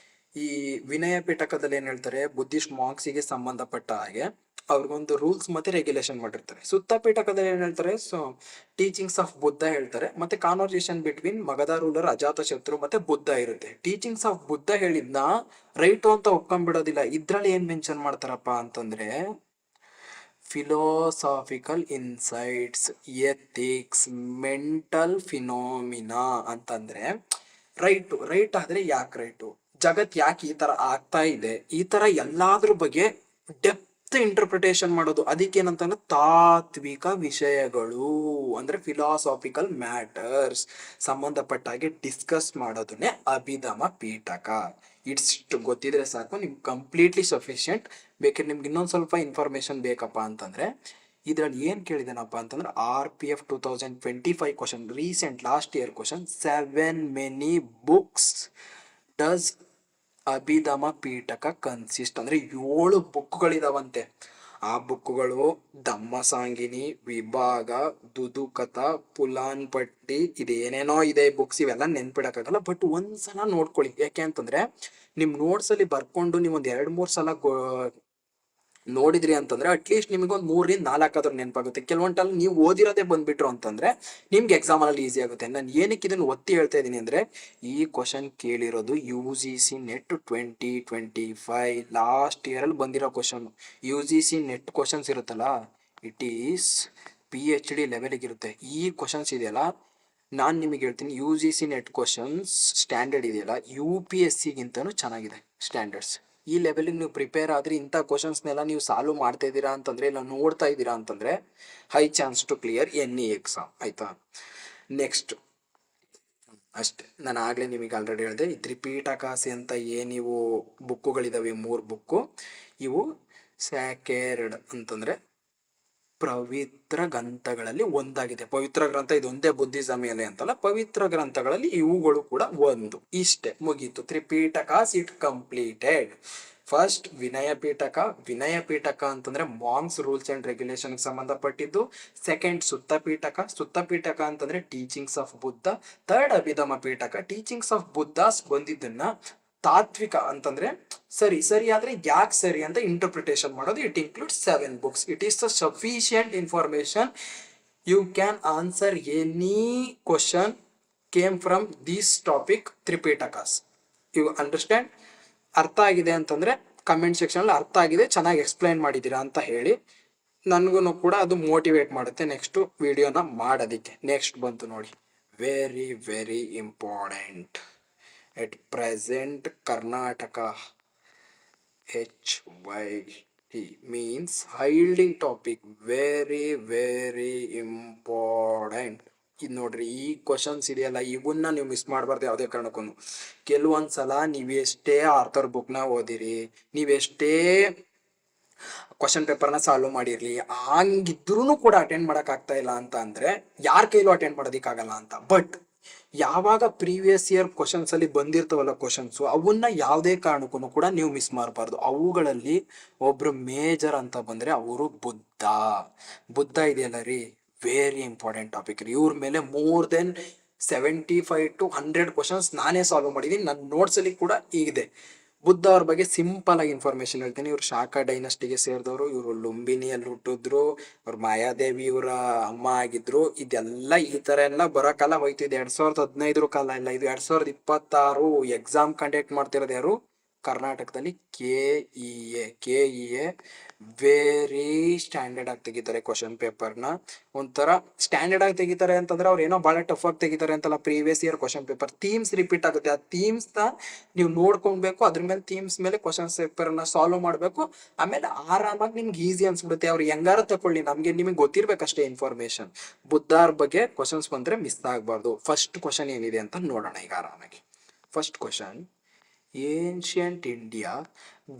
ಈ ವಿನಯ ಪೀಠಕದಲ್ಲಿ ಏನ್ ಹೇಳ್ತಾರೆ, ಬುದ್ಧಿಸ್ಟ್ ಮಾಂಕ್ಸಿಗೆ ಸಂಬಂಧಪಟ್ಟ ಹಾಗೆ ಅವ್ರಿಗೊಂದು ರೂಲ್ಸ್ ಮತ್ತೆ ರೆಗ್ಯುಲೇಷನ್ ಮಾಡಿರ್ತಾರೆ. ಸುತ್ತ ಪೀಠಕದಲ್ಲಿ ಏನ್ ಹೇಳ್ತಾರೆ, ಸೊ ಟೀಚಿಂಗ್ಸ್ ಆಫ್ ಬುದ್ಧ ಹೇಳ್ತಾರೆ, ಮತ್ತೆ ಕಾನ್ವರ್ಸೇಷನ್ ಬಿಟ್ವೀನ್ ಮಗಧ ರೂಲರ್ ಅಜಾತ ಶತ್ರು ಮತ್ತೆ ಬುದ್ಧ ಇರುತ್ತೆ. ಟೀಚಿಂಗ್ಸ್ ಆಫ್ ಬುದ್ಧ ಹೇಳಿದ್ನ ರೈಟು ಅಂತ ಒಪ್ಕೊಂಡ್ಬಿಡೋದಿಲ್ಲ. ಇದ್ರಲ್ಲಿ ಏನ್ ಮೆನ್ಷನ್ ಮಾಡ್ತಾರಪ್ಪ ಅಂತಂದ್ರೆ, ಫಿಲೋಸಾಫಿಕಲ್ ಇನ್ಸೈಟ್ಸ್, ಎಥಿಕ್ಸ್, ಮೆಂಟಲ್ ಫಿನೋಮಿನಾ ಅಂತಂದ್ರೆ ರೈಟ್ ಆದ್ರೆ ಯಾಕೆ ರೈಟು, ಜಗತ್ ಯಾಕೆ ಈ ತರ ಆಗ್ತಾ ಇದೆ, ಈ ತರ ಎಲ್ಲಾದ್ರ ಬಗ್ಗೆ ಡೆಪ್ತ್ ಇಂಟರ್ಪ್ರಿಟೇಷನ್ ಮಾಡೋದು. ಅದಕ್ಕೇನಂತಂದ್ರೆ ತಾತ್ವಿಕ ವಿಷಯಗಳು, ಅಂದ್ರೆ ಫಿಲಾಸಾಫಿಕಲ್ ಮ್ಯಾಟರ್ಸ್ ಸಂಬಂಧಪಟ್ಟ ಹಾಗೆ ಡಿಸ್ಕಸ್ ಮಾಡೋದನ್ನೇ ಅಭಿಧಮ ಪೀಠಕ. ಇಷ್ಟು ಗೊತ್ತಿದ್ರೆ ಸಾಕು, ನಿಮ್ಗೆ ಕಂಪ್ಲೀಟ್ಲಿ ಸಫಿಷಿಯಂಟ್. ಬೇಕಾದ್ರೆ ನಿಮ್ಗೆ ಇನ್ನೊಂದು ಸ್ವಲ್ಪ ಇನ್ಫಾರ್ಮೇಶನ್ ಬೇಕಪ್ಪ ಅಂತಂದ್ರೆ, ಇದ್ರಲ್ಲಿ ಏನ್ ಕೇಳಿದಾನಪ್ಪ ಅಂತಂದ್ರೆ RPF 2025 question, recent last year question. 7 many books does Abhidhamma Pitaka consist, ಅಂದ್ರೆ 7 ಬುಕ್ಗಳಿದಾವಂತೆ. ಆ ಬುಕ್ಗಳು ಧಮ್ಮಸಾಂಗಿನಿ, ವಿಭಾಗ, ದುದುಕಥ, ಪುಲಾನ್ ಪಟ್ಟಿ, ಇದೇನೇನೋ ಇದೆ ಬುಕ್ಸ್, ಇವೆಲ್ಲ ನೆನ್ಪಿಡಕ್ಕಾಗಲ್ಲ. ಬಟ್ ಒಂದ್ಸಲ ನೋಡ್ಕೊಳ್ಳಿ. ಯಾಕೆ ಅಂತಂದ್ರೆ ನಿಮ್ ನೋಟ್ಸ್ ಅಲ್ಲಿ ಬರ್ಕೊಂಡು ನೀವು ಒಂದ್ 2-3 ಸಲ ನೋಡಿದ್ರಿ ಅಂತಂದ್ರೆ ಅಟ್ಲೀಸ್ಟ್ ನಿಮಗೆ ಒಂದು 3-4 ಆದ್ರೂ ನೆನಪಾಗುತ್ತೆ. ಕೆಲವೊಂಟಲ್ಲಿ ನೀವು ಓದಿರೋದೇ ಬಂದ್ಬಿಟ್ರು ಅಂತಂದ್ರೆ ನಿಮ್ಗೆ ಎಕ್ಸಾಮ್ ಅಲ್ಲಿ ಈಸಿ ಆಗುತ್ತೆ. ನಾನು ಏನಕ್ಕೆ ಇದನ್ನು ಒತ್ತಿ ಹೇಳ್ತಾ ಇದ್ದೀನಿ ಅಂದ್ರೆ, ಈ ಕ್ವಶನ್ ಕೇಳಿರೋದು UGC ನೆಟ್ 2025 ಲಾಸ್ಟ್ ಇಯರ್ ಅಲ್ಲಿ ಬಂದಿರೋ ಕ್ವಶನ್. UGC ನೆಟ್ ಕ್ವಶನ್ಸ್ ಇರುತ್ತಲ್ಲ, ಇಟ್ ಈಸ್ PhD ಲೆವೆಲ್ಗೆ ಇರುತ್ತೆ. ಈ ಕ್ವಶನ್ಸ್ ಇದೆಯಲ್ಲ, ನಾನು ನಿಮಗೆ ಹೇಳ್ತೀನಿ, UGC ನೆಟ್ ಕ್ವಶನ್ಸ್ ಸ್ಟ್ಯಾಂಡರ್ಡ್ ಇದೆಯಲ್ಲ UPSC-ಗಿಂತನೂ ಚೆನ್ನಾಗಿದೆ ಸ್ಟ್ಯಾಂಡರ್ಡ್ಸ್. ಈ ಲೆವೆಲಿಗೆ ನೀವು ಪ್ರಿಪೇರ್ ಆದರೆ ಇಂಥ ಕ್ವಶನ್ಸ್ನೆಲ್ಲ ನೀವು ಸಾಲ್ವ್ ಮಾಡ್ತಾ ಇದ್ದೀರಾ ಅಂತಂದರೆ, ಇಲ್ಲ ನೋಡ್ತಾ ಇದ್ದೀರಾ ಅಂತಂದರೆ, high chance to clear any exam. ಆಯಿತಾ? ನೆಕ್ಸ್ಟ್ ಅಷ್ಟೇ, ನಾನು ಆಗಲೇ ನಿಮಗೆ ಆಲ್ರೆಡಿ ಹೇಳಿದೆ, ಈ ತ್ರಿಪೀಠಕಾಸಿ ಅಂತ ಏನಿವು ಬುಕ್ಕುಗಳಿದಾವೆ, 3 ಬುಕ್ಕು, ಇವು ಸ್ಯಾಕೇರ್ಡ್ ಅಂತಂದರೆ ಪವಿತ್ರ ಗ್ರಂಥಗಳಲ್ಲಿ ಒಂದಾಗಿದೆ. ಪವಿತ್ರ ಗ್ರಂಥ ಇದೊಂದೇ ಬುದ್ಧಿಸಮ್ ಮೇಲೆ ಅಂತಲ್ಲ, ಪವಿತ್ರ ಗ್ರಂಥಗಳಲ್ಲಿ ಇವುಗಳು ಕೂಡ ಒಂದು. ಇಷ್ಟೇ, ಮುಗೀತು. Tripitaka it completed. First Vinaya Pitaka. Vinaya Pitaka ಅಂತಂದ್ರೆ ಮಾಂಕ್ಸ್ ರೂಲ್ಸ್ ಅಂಡ್ ರೆಗ್ಯುಲೇಷನ್ ಸಂಬಂಧಪಟ್ಟಿದ್ದು. ಸೆಕೆಂಡ್ ಸುತ್ತ ಪೀಠಕ. ಸುತ್ತ ಪೀಠಕ ಅಂತಂದ್ರೆ teachings of Buddha. Third Abhidhamma Pitaka. Teachings of Buddha's ಬಂದಿದ್ದನ್ನ ತಾತ್ವಿಕ ಅಂತಂದ್ರೆ ಸರಿ ಸರಿ ಆದ್ರೆ ಯಾಕೆ ಸರಿ ಅಂತ ಇಂಟರ್ಪ್ರಿಟೇಷನ್ ಮಾಡೋದು. It includes 7 books. It is the sufficient information. You can answer any question came from this topic Tripitakas. You understand? ಅರ್ಥ ಆಗಿದೆ ಅಂತಂದ್ರೆ ಕಮೆಂಟ್ ಸೆಕ್ಷನ್ ಅಲ್ಲಿ ಅರ್ಥ ಆಗಿದೆ, ಚೆನ್ನಾಗಿ ಎಕ್ಸ್ಪ್ಲೈನ್ ಮಾಡಿದ್ದೀರಾ ಅಂತ ಹೇಳಿ. ನನಗೂ ಕೂಡ ಅದು ಮೋಟಿವೇಟ್ ಮಾಡುತ್ತೆ ನೆಕ್ಸ್ಟ್ ವಿಡಿಯೋನ ಮಾಡೋದಿಕ್ಕೆ. ನೆಕ್ಸ್ಟ್ ಬಂತು ನೋಡಿ, very very important. At present Karnataka HYT means hiding topic. Very very important. ಇದು ನೋಡ್ರಿ, ಈ ಕ್ವಶನ್ಸ್ ಇದೆಯಲ್ಲ, ಇವನ್ನ ನೀವು ಮಿಸ್ ಮಾಡಬಾರ್ದು ಯಾವುದೇ ಕಾರಣಕ್ಕೂ. ಕೆಲವೊಂದ್ಸಲ ನೀವೆಷ್ಟೇ ಆರ್ಥರ್ ಬುಕ್ನ ಓದಿರಿ, ನೀವೆಷ್ಟೇ ಕ್ವಶನ್ ಪೇಪರ್ನ ಸಾಲ್ವ್ ಮಾಡಿರ್ಲಿ, ಹಂಗಿದ್ರೂ ಕೂಡ ಅಟೆಂಡ್ ಮಾಡೋಕ್ಕಾಗ್ತಾ ಇಲ್ಲ ಅಂತ ಅಂದ್ರೆ ಯಾರ ಕೈಲೂ ಅಟೆಂಡ್ ಮಾಡೋದಕ್ಕಾಗಲ್ಲ ಅಂತ. ಬಟ್ ಯಾವಾಗ ಪ್ರೀವಿಯಸ್ ಇಯರ್ ಕ್ವಶನ್ಸ್ ಅಲ್ಲಿ ಬಂದಿರ್ತವಲ್ಲ ಕ್ವಶನ್ಸ್, ಅವನ್ನ ಯಾವುದೇ ಕಾರಣಕ್ಕೂ ಕೂಡ ನೀವು ಮಿಸ್ ಮಾಡಬಾರ್ದು. ಅವುಗಳಲ್ಲಿ ಒಬ್ರು ಮೇಜರ್ ಅಂತ ಬಂದ್ರೆ ಅವರು ಬುದ್ಧ. ಬುದ್ಧ ಇದೆಯಲ್ಲ ರೀ, ವೆರಿ ಇಂಪಾರ್ಟೆಂಟ್ ಟಾಪಿಕ್ ರೀ. ಇವ್ರ ಮೇಲೆ ಮೋರ್ ದೆನ್ 75 to 100 ಕ್ವಶನ್ಸ್ ನಾನೇ ಸಾಲ್ವ್ ಮಾಡಿದ್ದೀನಿ. ನನ್ನ ನೋಟ್ಸ್ ಅಲ್ಲಿ ಕೂಡ ಇದೆ. ಬುದ್ಧ ಅವ್ರ ಬಗ್ಗೆ ಸಿಂಪಲ್ ಆಗಿ ಇನ್ಫಾರ್ಮೇಶನ್ ಹೇಳ್ತೀನಿ. ಇವ್ರು ಶಾಖಾ ಡೈನಸ್ಟಿಗೆ ಸೇರಿದವರು. ಇವರು ಲುಂಬಿನಿಯಲ್ಲಿ ಹುಟ್ಟಿದ್ರು. ಅವ್ರ ಮಾಯಾದೇವಿ ಇವರ ಅಮ್ಮ ಆಗಿದ್ರು. ಇದೆಲ್ಲ ಈ ತರ ಎಲ್ಲ ಬರೋ ಕಾಲ ಹೋಯ್ತು. ಇದು 2015 ಕಾಲ ಇಲ್ಲ, ಇದು 2026. ಎಕ್ಸಾಮ್ ಕಂಡಕ್ಟ್ ಮಾಡ್ತಿರೋದು ಯಾರು? ಕರ್ನಾಟಕದಲ್ಲಿ KEA ವೆರಿ ಸ್ಟ್ಯಾಂಡರ್ಡ್ ಆಗಿ ತೆಗಿತಾರೆ ಕ್ವಶನ್ ಪೇಪರ್ನ. ಒಂಥರ ಸ್ಟ್ಯಾಂಡರ್ಡ್ ಆಗಿ ತೆಗಿತಾರೆ ಅಂತಂದ್ರೆ ಅವ್ರು ಏನೋ ಬಹಳ ಟಫ್ ಆಗಿ ತೆಗಿತಾರೆ ಅಂತಲ್ಲ. Previous year question paper themes repeat ಆಗುತ್ತೆ. ಆ ಥೀಮ್ಸ್ ನ ನೀವು ನೋಡ್ಕೊಳ್ಬೇಕು. ಅದ್ರ ಮೇಲೆ ಥೀಮ್ಸ್ ಮೇಲೆ ಕ್ವಶನ್ ಪೇಪರ್ನ ಸಾಲ್ವ್ ಮಾಡಬೇಕು. ಆಮೇಲೆ ಆರಾಮಾಗಿ ನಿಮ್ಗೆ ಈಸಿ ಅನ್ಸ್ಬಿಡುತ್ತೆ. ಅವ್ರು ಹೆಂಗಾರ ತಕೊಳ್ಳಿ, ನಿಮಗೆ ಗೊತ್ತಿರ್ಬೇಕಷ್ಟೇ ಇನ್ಫಾರ್ಮೇಶನ್. ಬುದ್ಧಾರ್ ಬಗ್ಗೆ ಕ್ವಶನ್ಸ್ ಬಂದ್ರೆ ಮಿಸ್ ಆಗಬಾರ್ದು. ಫಸ್ಟ್ ಕ್ವಶನ್ ಏನಿದೆ ಅಂತ ನೋಡೋಣ ಈಗ ಆರಾಮಾಗಿ. First question, ancient India,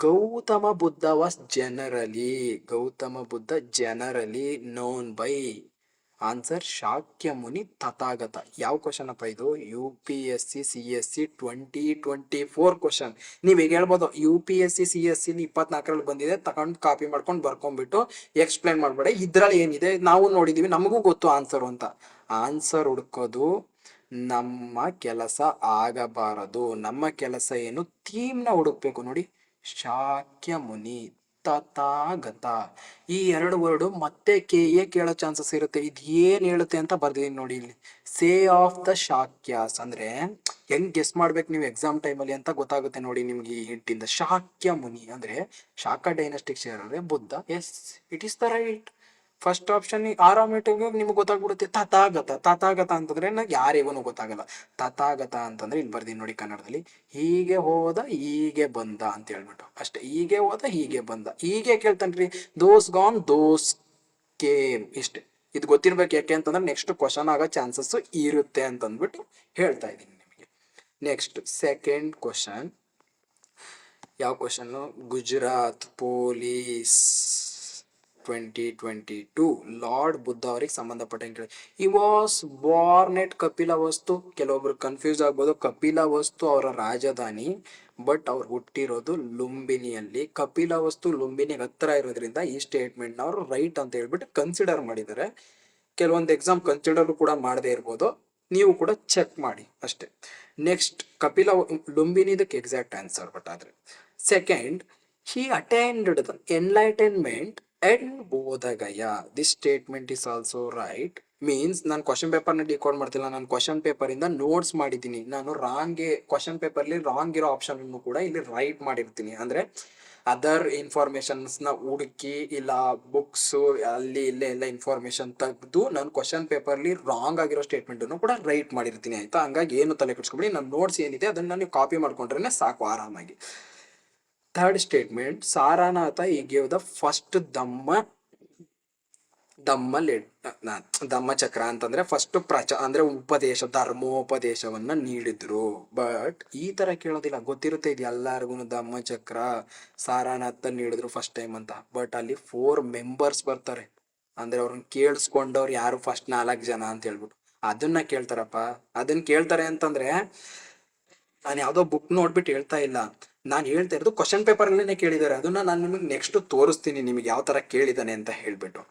Gautama Buddha was generally known by. Answer Shakya Muni Tathagata. ಯಾವ ಕ್ವಶನ್ ಅಪ್ಪ ಇದು? UPSC CSC 2024 question. ನೀವ್ ಈಗ ಹೇಳ್ಬೋದು UPSC CSC 24ರಲ್ಲಿ ಬಂದಿದೆ, ತಗೊಂಡು ಕಾಪಿ ಮಾಡ್ಕೊಂಡು ಬರ್ಕೊಂಡ್ಬಿಟ್ಟು ಎಕ್ಸ್ಪ್ಲೈನ್ ಮಾಡ್ಬೇಡ. ಇದ್ರಲ್ಲಿ ಏನಿದೆ ನಾವು ನೋಡಿದೀವಿ, ನಮಗೂ ಗೊತ್ತು ಆನ್ಸರ್ ಅಂತ. ಆನ್ಸರ್ ಹುಡ್ಕೋದು ನಮ್ಮ ಕೆಲಸ ಆಗಬಾರದು. ನಮ್ಮ ಕೆಲಸ ಏನು? ಥೀಮ್ನ ಹುಡುಕ್ಬೇಕು. ನೋಡಿ, ಶಾಕ್ಯ ಮುನಿ, ತಥಾಗತ, ಈ 2 ವರ್ಡು ಮತ್ತೆ KA ಕೇಳೋ ಚಾನ್ಸಸ್ ಇರುತ್ತೆ. ಇದು ಏನ್ ಹೇಳುತ್ತೆ ಅಂತ ಬರ್ದಿದ್ದೀನಿ ನೋಡಿ ಇಲ್ಲಿ. ಸೇ ಆಫ್ ದ ಶಾಕ್ಯಾಸ್ ಅಂದ್ರೆ ಹೆಂಗ್ ಗೆಸ್ ಮಾಡ್ಬೇಕು ನೀವು ಎಕ್ಸಾಮ್ ಟೈಮಲ್ಲಿ ಅಂತ ಗೊತ್ತಾಗುತ್ತೆ ನೋಡಿ ನಿಮ್ಗೆ ಈ ಹಿಂಟಿಂದ. ಶಾಕ್ಯ ಮುನಿ ಅಂದ್ರೆ ಶಾಖಾ ಡೈನಸ್ಟಿಕ್ ಸೇರಿದ್ರೆ Buddha. Yes, it is the right. First option ಆರಾಮೇಟಿಗೆ ನಿಮ್ಗೆ ಗೊತ್ತಾಗ್ಬಿಡುತ್ತೆ. ತಥಾಗತ ಅಂತಂದ್ರೆ ಯಾರಿಗೂ ಗೊತ್ತಾಗಲ್ಲ. ತಥಾಗತ ಅಂತಂದ್ರೆ ಇಲ್ಲಿ ಬರ್ದೀನಿ ನೋಡಿ ಕನ್ನಡದಲ್ಲಿ, ಹೀಗೆ ಹೋದ ಹೀಗೆ ಬಂದ ಅಂತ ಹೇಳ್ಬಿಟ್ಟು ಅಷ್ಟೇ. ಹೀಗೆ ಹೋದ ಹೀಗೆ ಬಂದ, ಹೀಗೆ ಕೇಳ್ತಾನ್ರಿ. ದೋಸ್ ಗಾನ್ ದೋಸ್ ಕೇಮ್, ಇಷ್ಟೇ. ಇದು ಗೊತ್ತಿರ್ಬೇಕು. ಯಾಕೆ ಅಂತಂದ್ರೆ ನೆಕ್ಸ್ಟ್ ಕ್ವಶನ್ ಆಗೋ ಚಾನ್ಸಸ್ ಇರುತ್ತೆ ಅಂತ ಅಂದ್ಬಿಟ್ಟು ಹೇಳ್ತಾ ಇದ್ದೀನಿ ನಿಮಗೆ. Next second question. ಯಾವ question? Gujarat police 2022 lord Buddha ಅವರಿಗೆ ಸಂಬಂಧಪಟ್ಟಂಗೆ ಈ ವಾಸ್ ಬಾರ್ನ್ ಎಟ್ ಕಪಿಲವಸ್ತು. ಕೆಲವೊಬ್ರು ಕನ್ಫ್ಯೂಸ್ ಆಗ್ಬೋದು, ಕಪಿಲವಸ್ತು ಅವರ ರಾಜಧಾನಿ, ಬಟ್ ಅವ್ರು ಹುಟ್ಟಿರೋದು ಲುಂಬಿನಿಯಲ್ಲಿ. ಕಪಿಲವಸ್ತು ಲುಂಬಿನಿಗೆ ಹತ್ರ ಇರೋದ್ರಿಂದ ಈ ಸ್ಟೇಟ್ಮೆಂಟ್ ಅವರು ರೈಟ್ ಅಂತ ಹೇಳ್ಬಿಟ್ಟು ಕನ್ಸಿಡರ್ ಮಾಡಿದ್ದಾರೆ. ಕೆಲವೊಂದು ಎಕ್ಸಾಮ್ ಕನ್ಸಿಡರ್ ಕೂಡ ಮಾಡದೇ ಇರ್ಬೋದು, ನೀವು ಕೂಡ ಚೆಕ್ ಮಾಡಿ ಅಷ್ಟೇ. ನೆಕ್ಸ್ಟ್ ಕಪಿಲ ಲುಂಬಿನಿ ಇದಕ್ಕೆ ಎಕ್ಸಾಕ್ಟ್ ಆನ್ಸರ್, ಬಟ್ ಆದ್ರೆ second, he attained the enlightenment at Bodh Gaya. This statement is also right. Means ನಾನು ಕ್ವಶನ್ ಪೇಪರ್ನ ಡಿಕೋಡ್ ಮಾಡ್ತಿಲ್ಲ, ನಾನು ಕ್ವಶನ್ ಪೇಪರ್ ಇಂದ ನೋಟ್ಸ್ ಮಾಡಿದ್ದೀನಿ. ನಾನು ರಾಂಗ್ ಕ್ವಶನ್ ಪೇಪರ್ಲಿ ರಾಂಗ್ ಇರೋ ಆಪ್ಷನ್ ಅನ್ನು ಕೂಡ ಇಲ್ಲಿ ರೈಟ್ ಮಾಡಿರ್ತೀನಿ. ಅಂದ್ರೆ ಅದರ್ ಇನ್ಫಾರ್ಮೇಶನ್ಸ್ನ ಹುಡುಕಿ ಇಲ್ಲ ಬುಕ್ಸ್ ಅಲ್ಲಿ ಇಲ್ಲೇ ಎಲ್ಲ ಇನ್ಫಾರ್ಮೇಶನ್ ತೆಗೆದು ನಾನು ಕ್ವಶನ್ ಪೇಪರ್ಲಿ ರಾಂಗ್ ಆಗಿರೋ ಸ್ಟೇಟ್ಮೆಂಟನ್ನು ಕೂಡ ರೈಟ್ ಮಾಡಿರ್ತೀನಿ, ಆಯ್ತಾ. ಹಂಗಾಗಿ ಏನು ತಲೆ ಕೆಡಿಸ್ಕೊಬೇಡಿ, ನನ್ನ ನೋಟ್ಸ್ ಏನಿದೆ ಅದನ್ನು ನೀವು ಕಾಪಿ ಮಾಡ್ಕೊಂಡ್ರೆ ಸಾಕು ಆರಾಮಾಗಿ. ಥರ್ಡ್ ಸ್ಟೇಟ್ಮೆಂಟ್, ಸಾರಾನಾಥ ಈ ಗೇವ್ ದ ಫಸ್ಟ್ ಧಮ್ಮಚಕ್ರ ಅಂತಂದ್ರೆ ಫಸ್ಟ್ ಅಂದ್ರೆ ಉಪದೇಶ, ಧರ್ಮೋಪದೇಶವನ್ನ ನೀಡಿದ್ರು. ಬಟ್ ಈ ತರ ಕೇಳೋದಿಲ್ಲ, ಗೊತ್ತಿರುತ್ತೆ ಇದು ಎಲ್ಲಾರ್ಗು, ಧಮ್ಮಚಕ್ರ ಸಾರಾನಾಥ ನೀಡಿದ್ರು ಫಸ್ಟ್ ಟೈಮ್ ಅಂತ. ಬಟ್ ಅಲ್ಲಿ 4 ಮೆಂಬರ್ಸ್ ಬರ್ತಾರೆ, ಅಂದ್ರೆ ಅವ್ರನ್ನ ಕೇಳಿಸ್ಕೊಂಡವ್ರು ಯಾರು, ಫಸ್ಟ್ 4 ಜನ ಅಂತ ಹೇಳ್ಬಿಟ್ಟು ಅದನ್ನ ಕೇಳ್ತಾರಪ್ಪ. ಅದನ್ನ ಕೇಳ್ತಾರೆ ಅಂತಂದ್ರೆ ನಾನು ಯಾವ್ದೋ ಬುಕ್ ನೋಡ್ಬಿಟ್ಟು ಹೇಳ್ತಾ ಇಲ್ಲ, ನಾನು ಹೇಳ್ತಾ ಇರೋದು ಕ್ವಶನ್ ಪೇಪರ್ ಅಲ್ಲೇ ಕೇಳಿದ್ದಾರೆ. ಅದನ್ನ ನಾನು ನಿಮಗೆ ನೆಕ್ಸ್ಟ್ ತೋರಿಸ್ತೀನಿ ನಿಮಗೆ ಯಾವ ತರ ಕೇಳಿದಾನೆ ಅಂತ ಹೇಳ್ಬಿಟ್ಟು.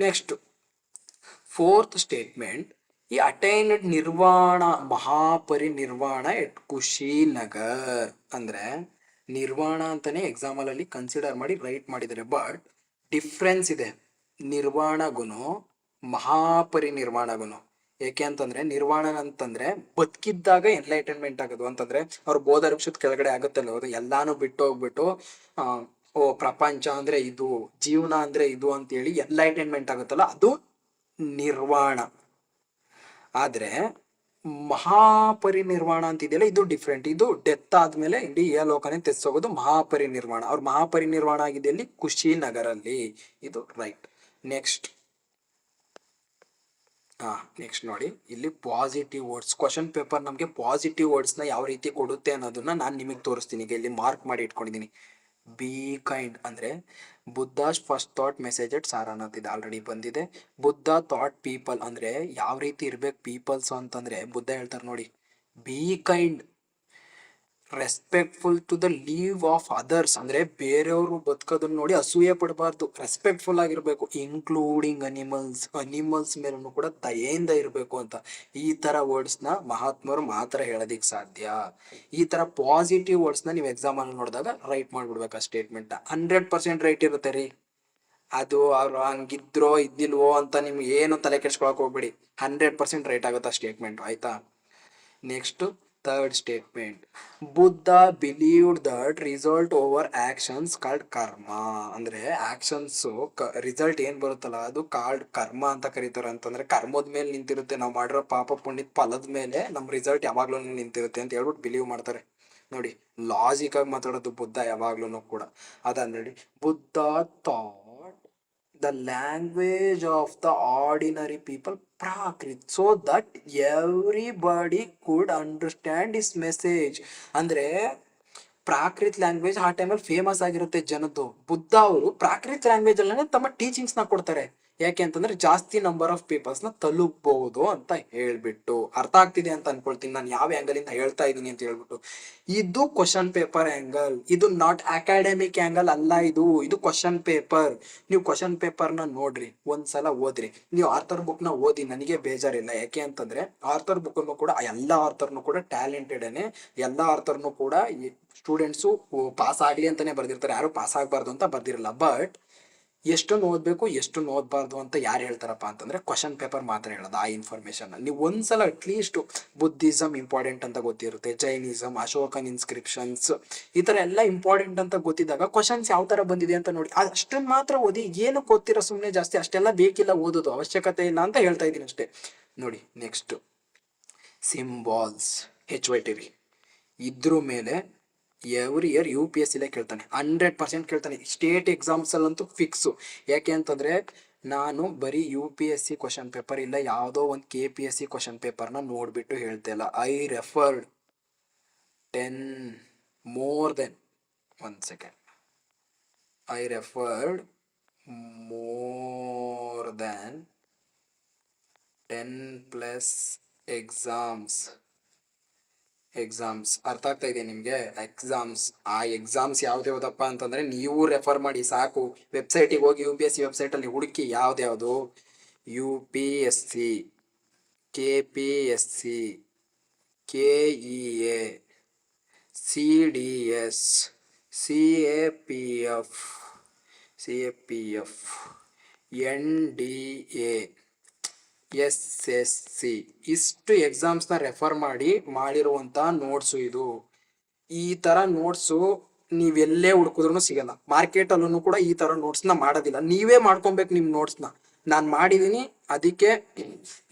ನೆಕ್ಸ್ಟ್ ಫೋರ್ತ್ ಸ್ಟೇಟ್ಮೆಂಟ್, ಈ ಅಟೈನ್ಡ್ ನಿರ್ವಾಣ, ಮಹಾಪರಿನಿರ್ವಾಣ ಎಟ್ ಕುಶಿನಗರ್. ಅಂದ್ರೆ ನಿರ್ವಾಣ ಅಂತಾನೆ ಎಕ್ಸಾಂಪಲ್ ಅಲ್ಲಿ ಕನ್ಸಿಡರ್ ಮಾಡಿ ರೈಟ್ ಮಾಡಿದ್ದಾರೆ. ಬಟ್ ಡಿಫ್ರೆನ್ಸ್ ಇದೆ ನಿರ್ವಾಣಗುನು ಮಹಾಪರಿನಿರ್ವಾಣಗುನು. ಏಕೆ ಅಂತಂದ್ರೆ ನಿರ್ವಾಣ ಅಂತಂದ್ರೆ ಬದುಕಿದ್ದಾಗ ಎನ್ಲೈಟನ್ಮೆಂಟ್ ಆಗೋದು ಅಂತಂದ್ರೆ ಅವ್ರ ಬೋಧ ವೃಕ್ಷದ ಕೆಳಗಡೆ ಆಗುತ್ತಲ್ಲ, ಅದು ಎಲ್ಲಾನು ಬಿಟ್ಟು ಹೋಗ್ಬಿಟ್ಟು ಓ ಪ್ರಪಂಚ ಅಂದ್ರೆ ಇದು, ಜೀವನ ಅಂದ್ರೆ ಇದು ಅಂತೇಳಿ ಎನ್ಲೈಟನ್ಮೆಂಟ್ ಆಗುತ್ತಲ್ಲ, ಅದು ನಿರ್ವಾಣ. ಆದ್ರೆ ಮಹಾಪರಿನಿರ್ವಾಣ ಅಂತಿದೆಯಲ್ಲ, ಇದು ಡಿಫ್ರೆಂಟ್. ಇದು ಡೆತ್ ಆದ್ಮೇಲೆ ಇಡೀ ಲೋಕನೇ ತೆಸ್ಸೋಗೋದು ಮಹಾಪರಿನಿರ್ವಾಣ. ಅವ್ರ ಮಹಾಪರಿನಿರ್ವಾಣ ಆಗಿದೆ ಅಲ್ಲಿ ಕುಶಿನಗರಲ್ಲಿ. ಇದು ರೈಟ್. ನೆಕ್ಸ್ಟ್ ನೆಕ್ಸ್ಟ್ ನೋಡಿ, ಇಲ್ಲಿ ಪಾಸಿಟಿವ್ ವರ್ಡ್ಸ್. ಕ್ವಶನ್ ಪೇಪರ್ ನಮಗೆ ಪಾಸಿಟಿವ್ ವರ್ಡ್ಸ್ನ ಯಾವ ರೀತಿ ಕೊಡುತ್ತೆ ಅನ್ನೋದನ್ನ ನಾನು ನಿಮಗೆ ತೋರಿಸ್ತೀನಿ. ಈಗ ಇಲ್ಲಿ ಮಾರ್ಕ್ ಮಾಡಿ ಇಟ್ಕೊಂಡಿದ್ದೀನಿ. ಬಿ ಕೈಂಡ್ ಅಂದ್ರೆ Buddhas first thought message at Sarnath, ಇದು ಆಲ್ರೆಡಿ ಬಂದಿದೆ. ಬುದ್ಧ ಥಾಟ್ ಪೀಪಲ್ ಅಂದ್ರೆ ಯಾವ ರೀತಿ ಇರ್ಬೇಕು ಪೀಪಲ್ಸ್ ಅಂತಂದ್ರೆ ಬುದ್ಧ ಹೇಳ್ತಾರೆ ನೋಡಿ, be kind, respectful to the live of others. ಅಂದ್ರೆ ಬೇರೆಯವರು ಬದುಕೋದನ್ನ ನೋಡಿ ಅಸೂಯೆ ಪಡಬಾರ್ದು, ರೆಸ್ಪೆಕ್ಟ್ಫುಲ್ ಆಗಿರ್ಬೇಕು. ಇನ್ಕ್ಲೂಡಿಂಗ್ ಅನಿಮಲ್ಸ್ ಮೇಲೂ ಕೂಡ ದಯೆಯಿಂದ ಇರಬೇಕು ಅಂತ. ಈ ತರ ವರ್ಡ್ಸ್ ನ ಮಹಾತ್ಮರು ಮಾತ್ರ ಹೇಳೋದಿಕ್ ಸಾಧ್ಯ. ಈ ತರ ಪಾಸಿಟಿವ್ ವರ್ಡ್ಸ್ ನ ನೀವು ಎಕ್ಸಾಮ್ ಅಲ್ಲಿ ನೋಡಿದಾಗ ರೈಟ್ ಮಾಡ್ಬಿಡ್ಬೇಕು. ಆ ಸ್ಟೇಟ್ಮೆಂಟ್ 100% ರೈಟ್ ಇರುತ್ತೆ ರೀ. ಅದು ಅವ್ರು ಹಂಗಿದ್ರೋ ಇದ್ದಿಲ್ವೋ ಅಂತ ನಿಮ್ಗೆ ಏನು ತಲೆ ಕೆಡ್ಸ್ಕೊಳಕ್ ಹೋಗ್ಬೇಡಿ, 100% ರೈಟ್ ಆಗುತ್ತೆ ಆ ಸ್ಟೇಟ್ಮೆಂಟ್, ಆಯ್ತಾ. Next third statement, Buddha believed that result over actions called ಕರ್ಮ. ಅಂದ್ರೆ ಆಕ್ಷನ್ಸ್ ರಿಸಲ್ಟ್ ಏನ್ ಬರುತ್ತಲ್ಲ ಅದು ಕಾಲ್ಡ್ ಕರ್ಮ ಅಂತ ಕರೀತಾರೆ. ಅಂತಂದ್ರೆ ಕರ್ಮದ ಮೇಲೆ ನಿಂತಿರುತ್ತೆ, ನಾವು ಮಾಡಿರೋ ಪಾಪ ಪುಣ್ಯದ ಫಲದ ಮೇಲೆ ನಮ್ ರಿಸಲ್ಟ್ ಯಾವಾಗ್ಲೂ ನಿಂತಿರುತ್ತೆ ಅಂತ ಹೇಳ್ಬಿಟ್ಟು ಬಿಲೀವ್ ಮಾಡ್ತಾರೆ. ನೋಡಿ ಲಾಜಿಕ್ ಆಗಿ ಮಾತಾಡೋದು ಬುದ್ಧ ಯಾವಾಗ್ಲೂ ಕೂಡ. ಅದ ನೋಡಿ, Buddha thought the language of the ordinary people Prakrit, so that everybody could understand his message. ಅಂದ್ರೆ ಪ್ರಾಕೃತ್ ಲ್ಯಾಂಗ್ವೇಜ್ ಆ ಟೈಮಲ್ಲಿ ಫೇಮಸ್ ಆಗಿರುತ್ತೆ ಜನದ್ದು. ಬುದ್ಧ ಅವರು ಪ್ರಾಕೃತ್ ಲ್ಯಾಂಗ್ವೇಜ್ ಅಲ್ಲೇ ತಮ್ಮ ಟೀಚಿಂಗ್ಸ್ ನ ಕೊಡ್ತಾರೆ. ಯಾಕೆ ಅಂತಂದ್ರೆ ಜಾಸ್ತಿ ನಂಬರ್ ಆಫ್ ಪೀಪಲ್ಸ್ ನ ತಲುಪಬಹುದು ಅಂತ ಹೇಳ್ಬಿಟ್ಟು. ಅರ್ಥ ಆಗ್ತಿದೆ ಅಂತ ಅನ್ಕೊಳ್ತೀನಿ ನಾನು ಯಾವ ಆಂಗಲ್ ಇಂದ ಹೇಳ್ತಾ ಇದೀನಿ ಅಂತ ಹೇಳ್ಬಿಟ್ಟು. ಇದು ಕ್ವಶನ್ ಪೇಪರ್ ಆಂಗಲ್, ಇದು ನಾಟ್ ಅಕಾಡೆಮಿಕ್ ಆಂಗಲ್ ಅಲ್ಲ. ಇದು ಕ್ವಶನ್ ಪೇಪರ್. ನೀವು ಕ್ವಶನ್ ಪೇಪರ್ ನ ನೋಡ್ರಿ, ಒಂದ್ಸಲ ಓದ್ರಿ. ನೀವು ಆರ್ಥರ್ ಬುಕ್ ನ ಓದಿ, ನನಗೆ ಬೇಜಾರಿಲ್ಲ. ಯಾಕೆ ಅಂತಂದ್ರೆ ಆರ್ಥರ್ ಬುಕ್ ಅನ್ನು ಕೂಡ ಎಲ್ಲ ಆರ್ಥರ್ನು ಕೂಡ ಟ್ಯಾಲೆಂಟೆಡ್, ಎಲ್ಲ ಆರ್ಥರ್ನು ಕೂಡ ಸ್ಟೂಡೆಂಟ್ಸು ಪಾಸ್ ಆಗ್ಲಿ ಅಂತಾನೆ ಬರ್ದಿರ್ತಾರೆ, ಯಾರು ಪಾಸ್ ಆಗ್ಬಾರ್ದು ಅಂತ ಬರ್ದಿರಲ್ಲ. ಬಟ್ ಎಷ್ಟೊಂದು ಓದ್ಬೇಕು ಎಷ್ಟೊಂದು ಓದ್ಬಾರ್ದು ಅಂತ ಯಾರು ಹೇಳ್ತಾರಪ್ಪ ಅಂತಂದ್ರೆ ಕ್ವಶನ್ ಪೇಪರ್ ಮಾತ್ರ ಹೇಳೋದು. ಆ ಇನ್ಫಾರ್ಮೇಶನ್ ನೀವು ಒಂದ್ಸಲ ಅಟ್ಲೀಸ್ಟ್ ಬುದ್ಧಿಸಮ್ ಇಂಪಾರ್ಟೆಂಟ್ ಅಂತ ಗೊತ್ತಿರುತ್ತೆ, ಜೈನಿಸಮ್, ಅಶೋಕನ್ ಇನ್ಸ್ಕ್ರಿಪ್ಷನ್ಸ್, ಈ ತರ ಎಲ್ಲ ಇಂಪಾರ್ಟೆಂಟ್ ಅಂತ ಗೊತ್ತಿದ್ದಾಗ ಕ್ವಶನ್ಸ್ ಯಾವ ತರ ಬಂದಿದೆ ಅಂತ ನೋಡಿ, ಅಷ್ಟನ್ನ ಮಾತ್ರ ಓದಿ. ಏನು ಗೊತ್ತಿರೋ ಸುಮ್ಮನೆ ಜಾಸ್ತಿ ಅಷ್ಟೆಲ್ಲ ಬೇಕಿಲ್ಲ, ಓದೋದು ಅವಶ್ಯಕತೆ ಇಲ್ಲ ಅಂತ ಹೇಳ್ತಾ ಇದ್ದೀನಿ ಅಷ್ಟೇ. ನೋಡಿ ನೆಕ್ಸ್ಟ್ ಸಿಂಬಾಲ್ಸ್, HYT ಇದ್ರ ಮೇಲೆ ಎವ್ರಿ ಇಯರ್ UPSC ಕೇಳ್ತಾನೆ, 100% ಕೇಳ್ತಾನೆ. ಸ್ಟೇಟ್ ಎಕ್ಸಾಮ್ಸ್ ಅಲ್ಲಂತೂ ಫಿಕ್ಸು. ಯಾಕೆ ಅಂತಂದ್ರೆ ನಾನು ಬರೀ UPSC ಕ್ವಶನ್ ಪೇಪರ್ ಇಲ್ಲ ಯಾವುದೋ ಒಂದು KPSC ಕ್ವಶನ್ ಪೇಪರ್ನ ನೋಡ್ಬಿಟ್ಟು ಹೇಳ್ತಾ ಇಲ್ಲ. I referred 10 more than 1 second. I referred more than 10 plus exams. ಅರ್ಥ ಆಗ್ತಾ ಇದೆ ನಿಮಗೆ? ಆ ಎಕ್ಸಾಮ್ಸ್ ಯಾವ್ದ್ಯಾವ್ದಪ್ಪ ಅಂತಂದ್ರೆ ನೀವು ರೆಫರ್ ಮಾಡಿ ಸಾಕು. ವೆಬ್ಸೈಟಿಗೆ ಹೋಗಿ UPSC ವೆಬ್ಸೈಟಲ್ಲಿ ಹುಡುಕಿ ಯಾವ್ದ್ಯಾವುದು. UPSC, KPSC, KEA, CDS, CAPF, NDA, SSC, ಇಷ್ಟು ಎಕ್ಸಾಮ್ಸ್ನ ರೆಫರ್ ಮಾಡಿ ಮಾಡಿರುವಂಥ ನೋಟ್ಸು ಇದು. ಈ ಥರ ನೋಟ್ಸು ನೀವೆಲ್ಲೇ ಹುಡುಕಿದ್ರು ಸಿಗಲ್ಲ. ಮಾರ್ಕೆಟಲ್ಲೂ ಕೂಡ ಈ ಥರ ನೋಟ್ಸ್ನ ಮಾಡೋದಿಲ್ಲ. ನೀವೇ ಮಾಡ್ಕೊಬೇಕು ನಿಮ್ಮ ನೋಟ್ಸ್ನ. ನಾನು ಮಾಡಿದ್ದೀನಿ, ಅದಕ್ಕೆ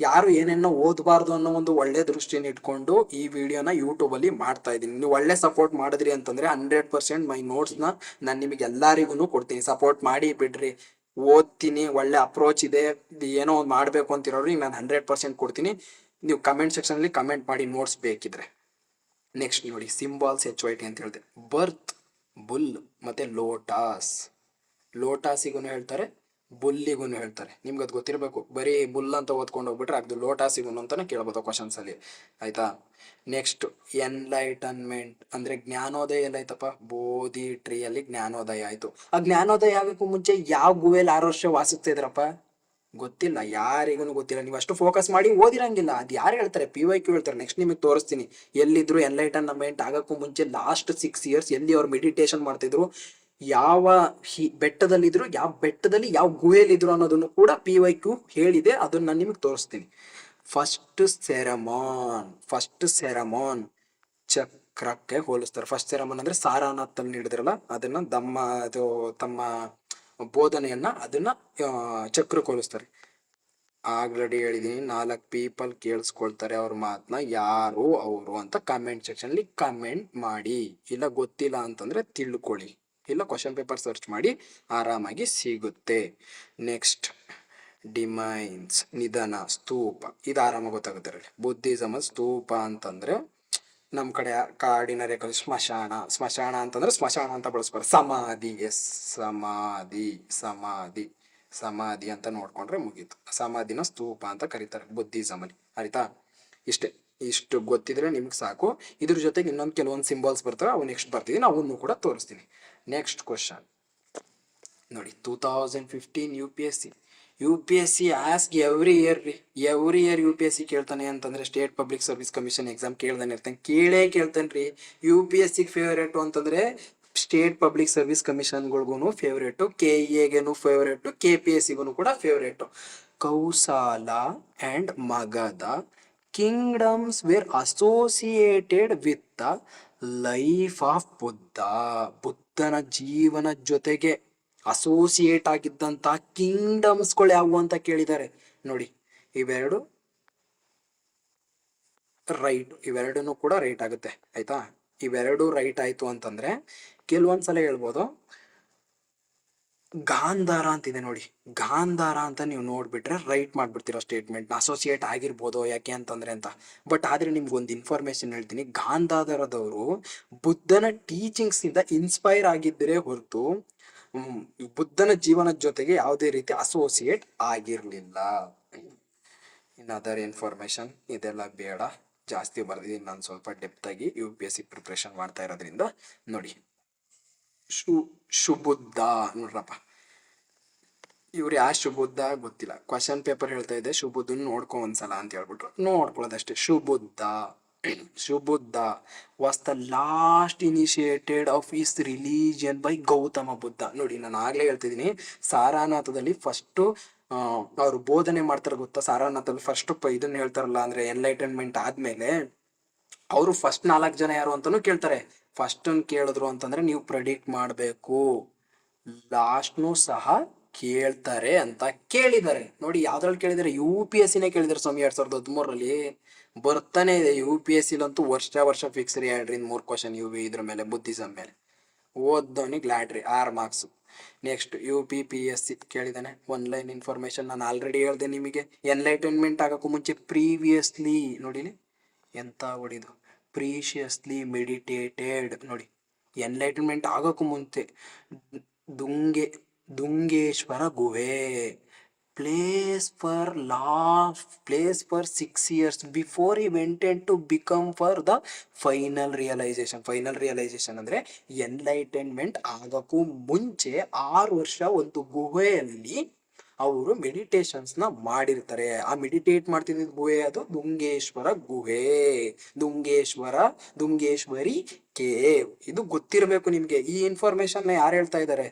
ಯಾರು ಏನೇನೋ ಓದಬಾರ್ದು ಅನ್ನೋ ಒಂದು ಒಳ್ಳೆ ದೃಷ್ಟಿನ ಇಟ್ಕೊಂಡು ಈ ವಿಡಿಯೋನ ಯೂಟ್ಯೂಬಲ್ಲಿ ಮಾಡ್ತಾ ಇದ್ದೀನಿ. ನೀವು ಒಳ್ಳೆ ಸಪೋರ್ಟ್ ಮಾಡಿದ್ರಿ ಅಂತಂದರೆ 100% ಮೈ ನೋಟ್ಸ್ನ ನಾನು ನಿಮಗೆ ಎಲ್ಲರಿಗೂ ಕೊಡ್ತೀನಿ. ಸಪೋರ್ಟ್ ಮಾಡಿ ಬಿಡ್ರಿ. ಓದ್ತೀನಿ, ಒಳ್ಳೆ ಅಪ್ರೋಚ್ ಇದೆ, ಏನೋ ಒಂದು ಮಾಡಬೇಕು ಅಂತಿರೋರಿಗೆ ನಾನು 100% ಕೊಡ್ತೀನಿ. ನೀವು ಕಮೆಂಟ್ ಸೆಕ್ಷನಲ್ಲಿ ಕಮೆಂಟ್ ಮಾಡಿ ನೋಟ್ಸ್ ಬೇಕಿದ್ರೆ. ನೆಕ್ಸ್ಟ್ ನೋಡಿ, ಸಿಂಬಾಲ್ಸ್ HYT ಅಂತ ಹೇಳಿದೆ. ಬರ್ತ್, ಬುಲ್ ಮತ್ತು ಲೋಟಾಸಿಗೂ ಹೇಳ್ತಾರೆ, ಬುಲ್ಲಿಗೂ ಹೇಳ್ತಾರೆ. ನಿಮ್ಗೆ ಅದು ಗೊತ್ತಿರಬೇಕು. ಬರೀ ಬುಲ್ ಅಂತ ಓದ್ಕೊಂಡು ಹೋಗ್ಬಿಟ್ರೆ ಅದು ಲೋಟಾಸಿಗೂ ಅಂತಾನೆ ಕೇಳ್ಬೋದು ಕ್ವಶನ್ಸಲ್ಲಿ, ಆಯ್ತಾ? ನೆಕ್ಸ್ಟ್ ಎನ್ಲೈಟನ್ಮೆಂಟ್ ಅಂದರೆ ಜ್ಞಾನೋದಯ ಎಲ್ಲಾಯ್ತಪ್ಪ? ಬೋಧಿ ಟ್ರೀಯಲ್ಲಿ ಜ್ಞಾನೋದಯ ಆಯಿತು. ಆ ಜ್ಞಾನೋದಯ ಆಗಕ್ಕೂ ಮುಂಚೆ ಯಾವ ಗುಹೆಯಲ್ಲಿ 6 ವರ್ಷ ವಾಸಿಸ್ತಾ ಇದ್ರಪ್ಪ? ಗೊತ್ತಿಲ್ಲ, ಯಾರಿಗೂ ಗೊತ್ತಿಲ್ಲ. ನೀವು ಅಷ್ಟು ಫೋಕಸ್ ಮಾಡಿ ಓದಿರಂಗಿಲ್ಲ. ಅದು ಯಾರು ಹೇಳ್ತಾರೆ? PYQ ಹೇಳ್ತಾರೆ. ನೆಕ್ಸ್ಟ್ ನಿಮಗೆ ತೋರಿಸ್ತೀನಿ ಎಲ್ಲಿದ್ರು ಎನ್ಲೈಟನ್ಮೆಂಟ್ ಆಗೋಕ್ಕೂ ಮುಂಚೆ ಲಾಸ್ಟ್ 6 ಇಯರ್ಸ್ ಎಲ್ಲಿ ಅವ್ರು ಮೆಡಿಟೇಷನ್ ಮಾಡ್ತಿದ್ರು, ಯಾವ ಬೆಟ್ಟದಲ್ಲಿದ್ರು, ಯಾವ ಬೆಟ್ಟದಲ್ಲಿ ಯಾವ ಗುಹೆಯಲ್ಲಿದ್ರು ಅನ್ನೋದನ್ನು ಕೂಡ PYQ ಹೇಳಿದೆ. ಅದನ್ನು ನಾನು ನಿಮಗೆ ತೋರಿಸ್ತೀನಿ. ಫಸ್ಟ್ ಸೆರಮಾನ್ ಚಕ್ರಕ್ಕೆ ಹೋಲಿಸ್ತಾರೆ. ಫಸ್ಟ್ ಸೆರಮಾನ್ ಅಂದರೆ ಸಾರಾನಾಥಲ್ಲಿ ನೀಡಿದ್ರಲ್ಲ ಅದನ್ನು ತಮ್ಮ ಬೋಧನೆಯನ್ನ ಅದನ್ನ ಚಕ್ರಕ್ಕೆ ಹೋಲಿಸ್ತಾರೆ. ಆಲ್ರೆಡಿ ಹೇಳಿದೀನಿ, 4 ಪೀಪಲ್ ಕೇಳಿಸ್ಕೊಳ್ತಾರೆ ಅವ್ರ ಮಾತನ್ನ. ಯಾರು ಅವರು ಅಂತ ಕಮೆಂಟ್ ಸೆಕ್ಷನ್ಲಿ ಕಮೆಂಟ್ ಮಾಡಿ. ಇಲ್ಲ ಗೊತ್ತಿಲ್ಲ ಅಂತಂದ್ರೆ ತಿಳ್ಕೊಳ್ಳಿ, ಇಲ್ಲ ಕ್ವಶನ್ ಪೇಪರ್ ಸರ್ಚ್ ಮಾಡಿ, ಆರಾಮಾಗಿ ಸಿಗುತ್ತೆ. ನೆಕ್ಸ್ಟ್ ಡಿಮೈನ್ಸ್, ನಿಧನ, ಸ್ತೂಪ, ಇದು ಆರಾಮಾಗಿ ಗೊತ್ತಾಗುತ್ತೆ. ಬುದ್ಧಿಸಮ ಸ್ತೂಪ ಅಂತಂದ್ರೆ ನಮ್ಮ ಕಡೆ ಕಾಡಿನ ರೇಖೆ ಸ್ಮಶಾನ ಅಂತಂದ್ರೆ ಸ್ಮಶಾನ ಅಂತ ಬಳಸ್ಬಾರ್ದು. ಸಮಾಧಿ, ಸಮಾಧಿ ಅಂತ ನೋಡ್ಕೊಂಡ್ರೆ ಮುಗೀತು. ಸಮಾಧಿನ ಸ್ತೂಪ ಅಂತ ಕರೀತಾರೆ ಬುದ್ಧಿಸಮಲ್ಲಿ, ಆಯ್ತಾ? ಇಷ್ಟು ಗೊತ್ತಿದ್ರೆ ನಿಮ್ಗೆ ಸಾಕು. ಇದ್ರ ಜೊತೆಗೆ ಇನ್ನೊಂದು ಕೆಲವೊಂದು ಸಿಂಬಲ್ಸ್ ಬರ್ತವೆ, ಅವು ನೆಕ್ಸ್ಟ್ ಬರ್ತಿದ್ದೀನಿ, ಅವನ್ನೂ ಕೂಡ ತೋರಿಸ್ತೀನಿ. ನೆಕ್ಸ್ಟ್ ಕ್ವಶನ್ ನೋಡಿ, 2015 UPSC ask every year UPSC ಕೇಳ್ತಾನೆ ಅಂತಂದ್ರೆ state public service commission exam ಕೇಳ್ದಾನೆ ಇರ್ತಾನೆ. ಕೇಳ್ತಾನೆ ರೀ. UPSC ಫೇವ್ರೇಟು ಅಂತಂದ್ರೆ ಸ್ಟೇಟ್ ಪಬ್ಲಿಕ್ ಸರ್ವಿಸ್ ಕಮಿಷನ್ಗಳಿಗೂ ಫೇವ್ರೇಟು, KEAಗೂ ಫೇವ್ರೇಟು, KPSCಗೂ ಕೂಡ favourite. Kosala and Magadha kingdoms were associated with the life of ಬುದ್ಧನ ಜೀವನ ಜೊತೆಗೆ ಅಸೋಸಿಯೇಟ್ ಆಗಿದ್ದಂಥ ಕಿಂಗ್ಡಮ್ಸ್ಗಳು ಯಾವುವು ಅಂತ ಕೇಳಿದ್ದಾರೆ. ನೋಡಿ, ಇವೆರಡು ಇವೆರಡೂ ಕೂಡ ರೈಟ್ ಆಗುತ್ತೆ, ಆಯ್ತಾ? ಇವೆರಡು ರೈಟ್ ಆಯ್ತು ಅಂತಂದ್ರೆ ಕೆಲವೊಂದ್ಸಲ ಹೇಳ್ಬೋದು ಗಾಂಧಾರ ಅಂತಿದೆ ನೋಡಿ. ಗಾಂಧಾರ ಅಂತ ನೀವು ನೋಡ್ಬಿಟ್ರೆ ರೈಟ್ ಮಾಡ್ಬಿಡ್ತೀರ ಸ್ಟೇಟ್ಮೆಂಟ್. ಅಸೋಸಿಯೇಟ್ ಆಗಿರ್ಬೋದು, ಯಾಕೆ ಅಂತಂದ್ರೆ ಅಂತ. ಬಟ್ ಆದ್ರೆ ನಿಮ್ಗೊಂದು ಇನ್ಫಾರ್ಮೇಶನ್ ಹೇಳ್ತೀನಿ. ಗಾಂಧಾರದವರು ಬುದ್ಧನ ಟೀಚಿಂಗ್ಸ್ ಇಂದ ಇನ್ಸ್ಪೈರ್ ಆಗಿದ್ದರೆ ಹೊರತು ಬುದ್ಧನ ಜೀವನದ ಜೊತೆಗೆ ಯಾವುದೇ ರೀತಿ ಅಸೋಸಿಯೇಟ್ ಆಗಿರ್ಲಿಲ್ಲ. ಇನ್ ಅದರ್ ಇನ್ಫಾರ್ಮೇಶನ್ ಇದೆಲ್ಲ ಬೇಡ, ಜಾಸ್ತಿ ಬರ್ದಿದ್ದೀನಿ ನಾನು ಸ್ವಲ್ಪ ಡೆಪ್ತ್ ಆಗಿ UPSC ಪ್ರಿಪ್ರೇಷನ್ ಮಾಡ್ತಾ ಇರೋದ್ರಿಂದ. ನೋಡಿ, ಶುಬುದ್ಧ ನೋಡ್ರಪ್ಪ, ಇವ್ರು ಯಾವ ಶುಬುದ್ಧ ಗೊತ್ತಿಲ್ಲ. ಕ್ವಶನ್ ಪೇಪರ್ ಹೇಳ್ತಾ ಇದೆ ಶುಬುದ್ಧನ್ ನೋಡ್ಕೊ ಒಂದ್ಸಲ ಅಂತ ಹೇಳ್ಬಿಟ್ರು, ನೋಡ್ಕೊಳ್ಳೋದಷ್ಟೇ. Subhadda was the last initiated of his religion by Gautama Buddha. ನೋಡಿ, ನಾನು ಆಗ್ಲೇ ಹೇಳ್ತಿದ್ದೀನಿ, ಸಾರಾನಾಥದಲ್ಲಿ ಫಸ್ಟು ಅವ್ರು ಬೋಧನೆ ಮಾಡ್ತಾರೆ ಗೊತ್ತಾ. ಸಾರಾನಾಥದಲ್ಲಿ ಫಸ್ಟ್ ಇದನ್ನ ಹೇಳ್ತಾರಲ್ಲ, ಅಂದ್ರೆ ಎನ್ಲೈಟನ್ಮೆಂಟ್ ಆದ್ಮೇಲೆ ಅವರು ಫಸ್ಟ್ 4 ಜನ ಯಾರು ಅಂತಾನು ಕೇಳ್ತಾರೆ. ಫಸ್ಟ್ ಕೇಳಿದ್ರು ಅಂತಂದ್ರೆ ನೀವು ಪ್ರೆಡಿಕ್ಟ್ ಮಾಡಬೇಕು, ಲಾಸ್ಟ್ನು ಸಹ ಕೇಳ್ತಾರೆ ಅಂತ ಕೇಳಿದ್ದಾರೆ. ನೋಡಿ, ಯಾವ್ದ್ರಲ್ಲಿ ಕೇಳಿದ್ದಾರೆ? UPSCನೇ ಕೇಳಿದ್ದಾರೆ ಸ್ವಾಮಿ. 2013ರಲ್ಲಿ ಬರ್ತಾನೆ ಇದೆ. UPSCಲಂತೂ ವರ್ಷ ಫಿಕ್ಸ್ ರೀ. 2-3 ಕ್ವಶನ್ ಇದ್ರ ಮೇಲೆ, ಬುದ್ಧಿಸಮ್ ಮೇಲೆ. ಓದ್ದವನಿಗೆ ಲ್ಯಾಟ್ರಿ 6 marks. Next UPPSC ಕೇಳಿದಾನೆ. 1 line information ನಾನು ಆಲ್ರೆಡಿ ಹೇಳ್ದೆ ನಿಮಗೆ. ಎನ್ಲೈಟನ್ಮೆಂಟ್ ಆಗೋಕ್ಕೂ ಮುಂಚೆ ಪ್ರೀವಿಯಸ್ಲಿ ನೋಡಿಲಿ ಎಂತ ಹೊಡಿದು, ಪ್ರೀಶಿಯಸ್ಲಿ ಮೆಡಿಟೇಟೆಡ್. ನೋಡಿ, ಎನ್ಲೈಟನ್ಮೆಂಟ್ ಆಗೋಕ್ಕೂ ಮುಂಚೆ ದುಂಗೇಶ್ವರ ಗುಹೆ. Place for 6 years before he went in to become for the final realisation ಅಂದ್ರೆ ಎನ್ಲೈಟನ್ಮೆಂಟ್ ಆಗಕ್ಕೂ ಮುಂಚೆ 6 ವರ್ಷ ಒಂದು ಗುಹೆಯಲ್ಲಿ ಅವರು ಮೆಡಿಟೇಷನ್ಸ್ ನ ಮಾಡಿರ್ತಾರೆ. ಆ ಮೆಡಿಟೇಟ್ ಮಾಡ್ತಿದ್ದ ಗುಹೆ ಅದು ದುಂಗೇಶ್ವರ ಗುಹೆ, ದುಂಗೇಶ್ವರಿ ಕೇವ್. ಇದು ಗೊತ್ತಿರಬೇಕು ನಿಮ್ಗೆ. ಈ ಇನ್ಫಾರ್ಮೇಶನ್ ಯಾರು ಹೇಳ್ತಾ ಇದ್ದಾರೆ?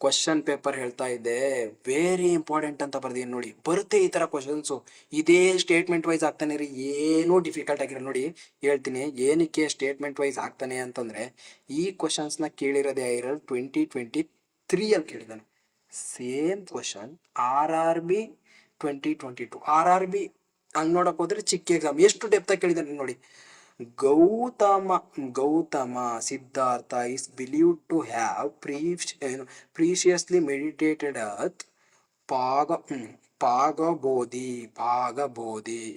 ಕ್ವಶನ್ ಪೇಪರ್ ಹೇಳ್ತಾ ಇದ್ದೆ. ವೆರಿ ಇಂಪಾರ್ಟೆಂಟ್ ಅಂತ ಬರ್ದೀನಿ ನೋಡಿ. ಬರುತ್ತೆ ಈ ತರ ಕ್ವಶನ್ಸು. ಇದೇ ಸ್ಟೇಟ್ಮೆಂಟ್ ವೈಸ್ ಆಗ್ತಾನೆ ರೀ, ಏನೂ ಡಿಫಿಕಲ್ಟ್ ಆಗಿರಲ್ಲ. ನೋಡಿ ಹೇಳ್ತೀನಿ ಏನಕ್ಕೆ ಸ್ಟೇಟ್ಮೆಂಟ್ ವೈಸ್ ಆಗ್ತಾನೆ ಅಂತಂದ್ರೆ, ಈ ಕ್ವಶನ್ಸ್ನ ಕೇಳಿರೋದೇ 2023 ಕೇಳಿದಾನೆ. Same question RRB 2022. RRB ಹಂಗ್ ನೋಡಕ್ ಹೋದ್ರೆ ಚಿಕ್ಕ ಎಕ್ಸಾಮ್ ಎಷ್ಟು ಡೆಪ್ತ್ ಆಗಿ ಕೇಳಿದಾನೆ ನೋಡಿ. Gautama Siddhartha is believed to have preciously meditated at ಪಾಗಬೋಧಿ.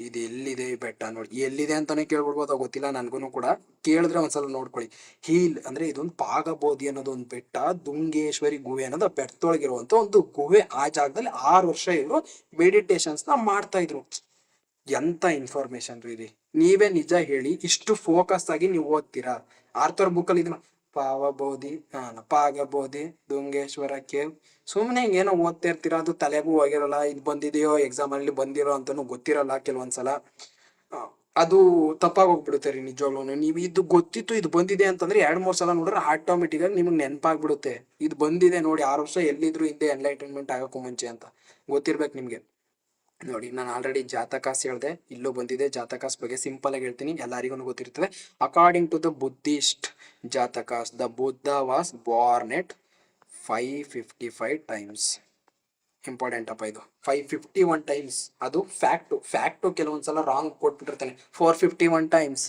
ಇದು ಎಲ್ಲಿದೆ ಬೆಟ್ಟ ನೋಡಿ. ಎಲ್ಲಿದೆ ಅಂತಾನೆ ಕೇಳ್ಬಿಡ್ಬೋದು, ಗೊತ್ತಿಲ್ಲ ನನ್ಗೂ ಕೂಡ. ಕೇಳಿದ್ರೆ ಒಂದ್ಸಲ ನೋಡ್ಕೊಳ್ಳಿ. ಹೀಲ್ ಅಂದ್ರೆ ಇದೊಂದು ಪಾಗಬೋಧಿ ಅನ್ನೋದು ಒಂದು ಬೆಟ್ಟ, ದುಂಗೇಶ್ವರಿ ಗುಹೆ ಅನ್ನೋದು ಬೆಟ್ಟದೊಳಗಿರುವಂತ ಒಂದು ಗುಹೆ. ಆ ಜಾಗದಲ್ಲಿ 6 ವರ್ಷ ಇವರು ಮೆಡಿಟೇಷನ್ಸ್ ನ ಮಾಡ್ತಾ ಇದ್ರು. ಎಂತ ಇನ್ಫಾರ್ಮೇಶನ್ ರೀ. ನೀವೇ ನಿಜ ಹೇಳಿ, ಇಷ್ಟು ಫೋಕಸ್ ಆಗಿ ನೀವು ಓದ್ತೀರಾ? ಆರ್ಥರ್ ಬುಕ್ಕಲ್ಲಿ ಇದು ಪಾಗಬೋಧಿ ದುಂಗೇಶ್ವರ ಕೇವ್, ಸುಮ್ಮನೆ ಏನೋ ಓದ್ತಾ ಇರ್ತೀರಾ. ಅದು ತಲೆಗೂ ಹೋಗಿರಲ್ಲ. ಇದು ಬಂದಿದೆಯೋ ಎಕ್ಸಾಮ್ ಅಲ್ಲಿ ಬಂದಿರೋ ಅಂತಾನು ಗೊತ್ತಿರಲ್ಲ ಕೆಲವೊಂದ್ಸಲ. ಅದು ತಪ್ಪಾಗಿ ಹೋಗ್ಬಿಡುತ್ತೆ ರೀ ನಿಜವಾಗ್ಲೂ. ನೀವು ಇದು ಗೊತ್ತಿತ್ತು ಇದು ಬಂದಿದೆ ಅಂತಂದ್ರೆ 2-3 ಸಲ ನೋಡ್ರೆ ಆಟೋಮೆಟಿಕ್ ಆಗಿ ನಿಮ್ಗೆ ನೆನಪಾಗ್ಬಿಡುತ್ತೆ. ಇದು ಬಂದಿದೆ ನೋಡಿ 6 ವರ್ಷ ಎಲ್ಲಿದ್ರು ಹಿಂದೆ ಎನ್ಲೈಟನ್ಮೆಂಟ್ ಆಗೋಕ್ಕೂ ಮುಂಚೆ ಅಂತ ಗೊತ್ತಿರ್ಬೇಕು ನಿಮ್ಗೆ. ನೋಡಿ ನಾನು ಆಲ್ರೆಡಿ ಜಾತಕಾಸ್ ಹೇಳ್ದೆ, ಇಲ್ಲೂ ಬಂದಿದೆ. ಜಾತಕಾಸ್ ಬಗ್ಗೆ ಸಿಂಪಲ್ ಆಗಿ ಹೇಳ್ತೀನಿ, ಎಲ್ಲರಿಗೂ ಗೊತ್ತಿರ್ತದೆ. According to the Buddhist Jatakas, the Buddha was born at 555 times. Important ಅಪ್ಪ ಇದು. 551 ಟೈಮ್ಸ್ ಅದು ಫ್ಯಾಕ್ಟು ಕೆಲವೊಂದ್ಸಲ ರಾಂಗ್ ಕೊಟ್ಬಿಟ್ಟಿರ್ತಾನೆ. 451 ಟೈಮ್ಸ್,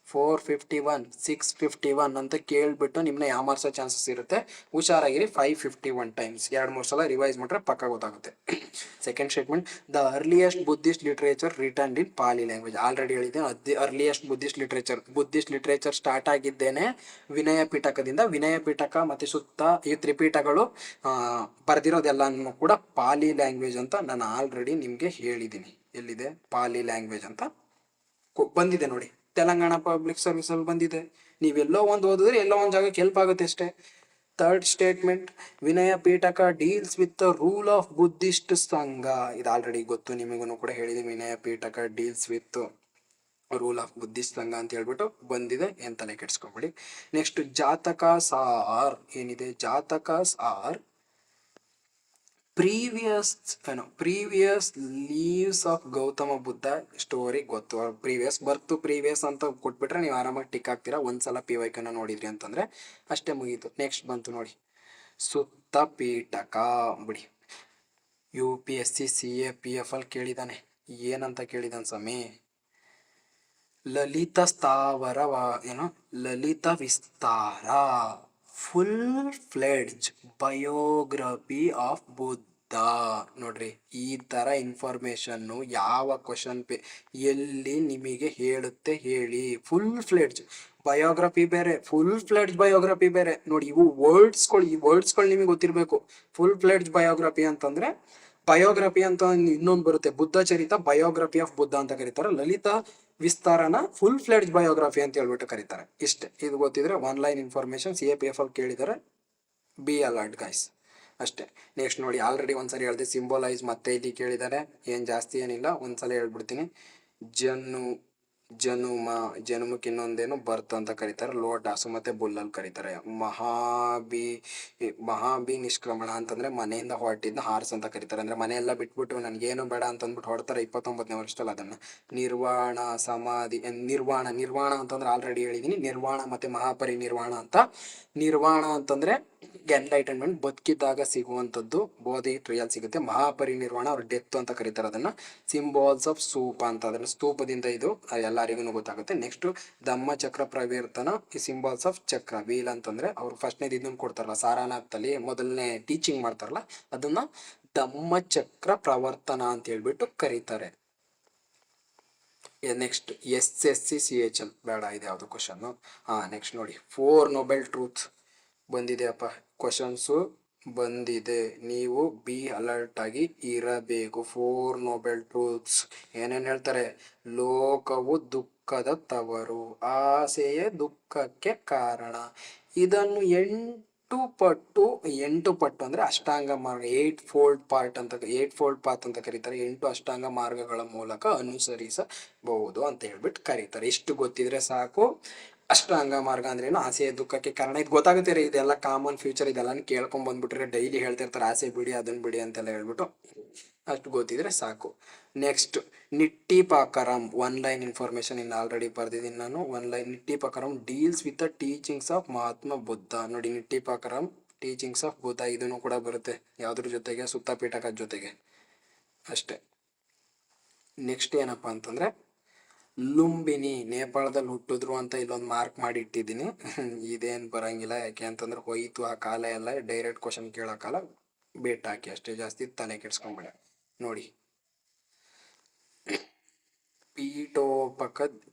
451, 651 ಅಂತ ಕೇಳ್ಬಿಟ್ಟು ನಿಮ್ಮನ್ನ ಯಾಮಾರ್ಸೋ ಚಾನ್ಸಸ್ ಇರುತ್ತೆ. ಹುಷಾರಾಗಿರಿ. 551 ಟೈಮ್ಸ್ 2-3 ಸಲ ರಿವೈಸ್ ಮಾಡ್ರೆ ಪಕ್ಕ ಗೊತ್ತಾಗುತ್ತೆ. Second statement, the earliest Buddhist literature written in Pali language. Already ಹೇಳಿದ್ದೆ, ಅರ್ಲಿಯೆಸ್ಟ್ ಬುದ್ಧಿಸ್ಟ್ ಲಿಟ್ರೇಚರ್ ಸ್ಟಾರ್ಟ್ ಆಗಿದ್ದೇನೆ ವಿನಯ ಪಿಟಕದಿಂದ. ವಿನಯ ಪಿಟಕ ಮತ್ತೆ ಸುತ್ತ ಈ ತ್ರಿಪೀಠಗಳು ಬರೆದಿರೋದೆಲ್ಲನೂ ಕೂಡ ಪಾಲಿ ಲ್ಯಾಂಗ್ವೇಜ್ ಅಂತ ನಾನು ಆಲ್ರೆಡಿ ನಿಮಗೆ ಹೇಳಿದ್ದೀನಿ. ಎಲ್ಲಿದೆ ಪಾಲಿ ಲ್ಯಾಂಗ್ವೇಜ್ ಅಂತ ಬಂದಿದೆ ನೋಡಿ, ತೆಲಂಗಾಣ ಪಬ್ಲಿಕ್ ಸರ್ವಿಸ್ ಅಲ್ಲಿ ಬಂದಿದೆ. ನೀವೆಲ್ಲೋ ಒಂದು ಓದಿದ್ರೆ ಎಲ್ಲೋ ಒಂದು ಜಾಗಕ್ಕೆ ಹೆಲ್ಪ್ ಆಗುತ್ತೆ ಅಷ್ಟೇ. Third statement, Vinaya Pitaka deals with the rule of Buddhist Sangha. ಇದು ಆಲ್ರೆಡಿ ಗೊತ್ತು ನಿಮಗೂ ಕೂಡ ಹೇಳಿದ್ದೀನಿ. Vinaya Pitaka deals with rule of Buddhist Sangha ಅಂತ ಹೇಳ್ಬಿಟ್ಟು ಬಂದಿದೆ, ಏನ್ ತಲೆ ಕೆಡ್ಸ್ಕೊಬೇಡಿ. ನೆಕ್ಸ್ಟ್ ಜಾತಕಾಸ್ ಆರ್ ಏನಿದೆ, Jatakas are previous lives of Gautama Buddha story. ಗೊತ್ತು, ಪ್ರೀವಿಯಸ್ ಅಂತ ಕೊಟ್ಬಿಟ್ರೆ ನೀವು ಆರಾಮಾಗಿ ಟಿಕ್ ಆಗ್ತೀರಾ. ಒಂದ್ಸಲ PYQ ನೋಡಿದ್ರಿ ಅಂತಂದ್ರೆ ಅಷ್ಟೇ ಮುಗೀತು. ನೆಕ್ಸ್ಟ್ ಬಂತು ನೋಡಿ, ಸುತ್ತ ಪೀಠಕ. ಬಿಡಿ, UPSC CA PF ಅಲ್ಲಿ ಕೇಳಿದಾನೆ. ಏನಂತ ಕೇಳಿದಾನೆ ಸ್ವಾಮಿ? ಲಲಿತ ಸ್ಥಾವರ Lalita Vistara, full fledged biography of Buddha. ನೋಡ್ರಿ, ಈ ತರ ಇನ್ಫಾರ್ಮೇಶನ್ ಯಾವ ಕ್ವಶನ್ ಎಲ್ಲಿ ನಿಮಗೆ ಹೇಳುತ್ತೆ ಹೇಳಿ? ಫುಲ್ ಫ್ಲೆಡ್ಜ್ ಬಯೋಗ್ರಫಿ ಬೇರೆ, ಫುಲ್ ಫ್ಲೆಡ್ಜ್ ಬಯೋಗ್ರಫಿ ಬೇರೆ. ನೋಡಿ, ಈ ವರ್ಡ್ಸ್ಗಳು ನಿಮಗೆ ಗೊತ್ತಿರಬೇಕು. ಫುಲ್ ಫ್ಲೆಡ್ಜ್ ಬಯೋಗ್ರಫಿ ಅಂತಂದ್ರೆ, ಬಯೋಗ್ರಫಿ ಅಂತ ಇನ್ನೊಂದು ಬರುತ್ತೆ, ಬುದ್ಧ ಚರಿತ ಬಯೋಗ್ರಫಿ ಆಫ್ ಬುದ್ಧ ಅಂತ ಕರೀತಾರೆ. ಲಲಿತ ವಿಸ್ತಾರನ ಫುಲ್ ಫ್ಲೆಡ್ಜ್ ಬಯೋಗ್ರಫಿ ಅಂತ ಹೇಳ್ಬಿಟ್ಟು ಕರೀತಾರೆ. ಇಷ್ಟೇ, ಇದು ಗೊತ್ತಿದ್ರೆ ಆನ್ಲೈನ್ ಇನ್ಫಾರ್ಮೇಶನ್ CA PF ಅಲ್ಲಿ ಕೇಳಿದರೆ ಬಿ ಅಲರ್ಟ್ ಗೈಸ್, ಅಷ್ಟೇ. ನೆಕ್ಸ್ಟ್ ನೋಡಿ, ಆಲ್ರೆಡಿ ಒಂದ್ಸರಿ ಹೇಳಿದೆ ಸಿಂಬೋಲೈಸ್, ಮತ್ತೆ ಇಲ್ಲಿ ಕೇಳಿದ್ದಾರೆ. ಏನ್ ಜಾಸ್ತಿ ಏನಿಲ್ಲ, ಒಂದ್ಸಲ ಹೇಳ್ಬಿಡ್ತೀನಿ. ಜನುಮಕ್ಕೆ ಇನ್ನೊಂದೇನು ಬರ್ತ್ ಅಂತ ಕರೀತಾರೆ. ಲೋಟಾಸು ಮತ್ತೆ ಬುಲ್ಲಲ್ಲಿ ಕರೀತಾರೆ. ಮಹಾಬಿ ನಿಷ್ಕ್ರಮಣ ಅಂತಂದ್ರೆ ಮನೆಯಿಂದ ಹೊರಟಿದ್ದ ಹಾರ್ಸ್ ಅಂತ ಕರೀತಾರೆ. ಅಂದ್ರೆ ಮನೆಯೆಲ್ಲ ಬಿಟ್ಬಿಟ್ಟು ನನ್ಗೇನು ಬೇಡ ಅಂತಂದ್ಬಿಟ್ಟು ಹೊಡ್ತಾರೆ 29ನೇ ವರ್ಷದಲ್ಲಿ. ಅದನ್ನ ನಿರ್ವಾಣ ಸಮಾಧಿ, ನಿರ್ವಾಣ ಅಂತಂದ್ರೆ ಆಲ್ರೆಡಿ ಹೇಳಿದೀನಿ. ನಿರ್ವಾಣ ಮತ್ತೆ ಮಹಾಪರಿನಿರ್ವಾಣ ಅಂತ. ನಿರ್ವಾಣ ಅಂತಂದ್ರೆ ಎನ್ಲೈಟನ್ಮೆಂಟ್, ಬದುಕಿದ್ದಾಗ ಸಿಗುವಂಥದ್ದು, ಬೋಧಿ ಟ್ರಿಯಲ್ ಸಿಗುತ್ತೆ. ಮಹಾಪರಿನಿರ್ವಾಣ ಅವ್ರ ಡೆತ್ ಅಂತ ಕರೀತಾರೆ ಅದನ್ನ. ಸಿಂಬಾಲ್ಸ್ ಆಫ್ ಸ್ತೂಪ ಅಂತ, ಅದನ್ನ ಸ್ತೂಪದಿಂದ ಇದು ಎಲ್ಲರಿಗೂ ಗೊತ್ತಾಗುತ್ತೆ. ನೆಕ್ಸ್ಟ್ ಧಮ್ಮ ಚಕ್ರ ಪ್ರವರ್ತನ, ಈ ಸಿಂಬಾಲ್ಸ್ ಆಫ್ ಚಕ್ರ. ವೀಲ್ ಅಂತಂದ್ರೆ ಅವ್ರು ಫಸ್ಟ್ನೇದು ಇದನ್ನ ಕೊಡ್ತಾರಲ್ಲ ಸಾರಾನಾಥ್ದಲ್ಲಿ ಮೊದಲನೇ ಟೀಚಿಂಗ್ ಮಾಡ್ತಾರಲ್ಲ, ಅದನ್ನ ಧಮ್ಮ ಚಕ್ರ ಪ್ರವರ್ತನ ಅಂತ ಹೇಳ್ಬಿಟ್ಟು ಕರೀತಾರೆ. ನೆಕ್ಸ್ಟ್ SSC CHL ಬೇಡ, ಇದೆ ಯಾವುದು ಕ್ವಶನ್. ನೆಕ್ಸ್ಟ್ ನೋಡಿ, 4 ನೊಬೆಲ್ ಟ್ರೂತ್ ಬಂದಿದೆ ಅಪ್ಪ ಕ್ವಶನ್ಸು. ಬಂದಿದೆ, ನೀವು ಬಿ ಅಲರ್ಟ್ ಆಗಿ ಇರಬೇಕು. 4 ನೋಬೆಲ್ ಟ್ರೂತ್ಸ್ ಏನೇನು ಹೇಳ್ತಾರೆ? ಲೋಕವು ದುಃಖದ ತವರು, ಆಸೆಯೇ ದುಃಖಕ್ಕೆ ಕಾರಣ. ಇದನ್ನು 8 ಪಟ್ಟು ಅಂದ್ರೆ ಅಷ್ಟಾಂಗ ಮಾರ್ಗ, 8 ಫೋಲ್ಡ್ ಪಾತ್ ಅಂತ ಕರೀತಾರೆ. 8 ಅಷ್ಟಾಂಗ ಮಾರ್ಗಗಳ ಮೂಲಕ ಅನುಸರಿಸಬಹುದು ಅಂತ ಹೇಳ್ಬಿಟ್ಟು ಕರೀತಾರೆ. ಇಷ್ಟು ಗೊತ್ತಿದ್ರೆ ಸಾಕು. ಅಷ್ಟಾಂಗ ಮಾರ್ಗ ಅಂದ್ರೆ ಏನು? ಆಸೆ ದುಃಖಕ್ಕೆ ಕಾರಣ. ಇದು ಗೊತ್ತಾಗುತ್ತೆ ರೀ, ಇದೆಲ್ಲ ಕಾಮನ್ ಫ್ಯೂಚರ್, ಇದೆಲ್ಲ ಕೇಳ್ಕೊಂಡ್ ಬಂದ್ಬಿಟ್ರೆ ಡೈಲಿ ಹೇಳ್ತಿರ್ತಾರೆ ಆಸೆ ಬಿಡಿ ಅದನ್ನ ಬಿಡಿ ಅಂತೆಲ್ಲ ಹೇಳ್ಬಿಟ್ಟು. ಅಷ್ಟು ಗೊತ್ತಿದ್ರೆ ಸಾಕು. Next, Nettipakarana one line information ಇನ್ನು ಆಲ್ರೆಡಿ ಬರ್ದಿದ್ದೀನಿ ನಾನು. One line Nettipakarana deals with the teachings of Mahatma Buddha. ನೋಡಿ, Nettipakarana teachings of Buddha, ಇದನ್ನು ಕೂಡ ಬರುತ್ತೆ. ಯಾವ್ದ್ರ ಜೊತೆಗೆ? ಸುತ್ತ ಪೀಠಕದ ಜೊತೆಗೆ ಅಷ್ಟೇ. ನೆಕ್ಸ್ಟ್ ಏನಪ್ಪಾ ಅಂತಂದ್ರೆ, ಲುಂಬಿನಿ ನೇಪಾಳದಲ್ಲಿ ಹುಟ್ಟಿದ್ರು ಅಂತ ಇಲ್ಲೊಂದು ಮಾರ್ಕ್ ಮಾಡಿ ಇಟ್ಟಿದ್ದೀನಿ. ಇದೇನು ಬರಂಗಿಲ್ಲ, ಯಾಕೆ ಅಂತಂದ್ರೆ ಹೋಯ್ತು ಆ ಕಾಲ ಎಲ್ಲ. ಡೈರೆಕ್ಟ್ ಕ್ವಶನ್ ಕೇಳೋಕ್ಕಲ್ಲ, ಬೇಟ್ ಹಾಕಿ ಅಷ್ಟೇ, ಜಾಸ್ತಿ ತಲೆ ಕೆಡ್ಸ್ಕೊಂಬೇಡ. ನೋಡಿ,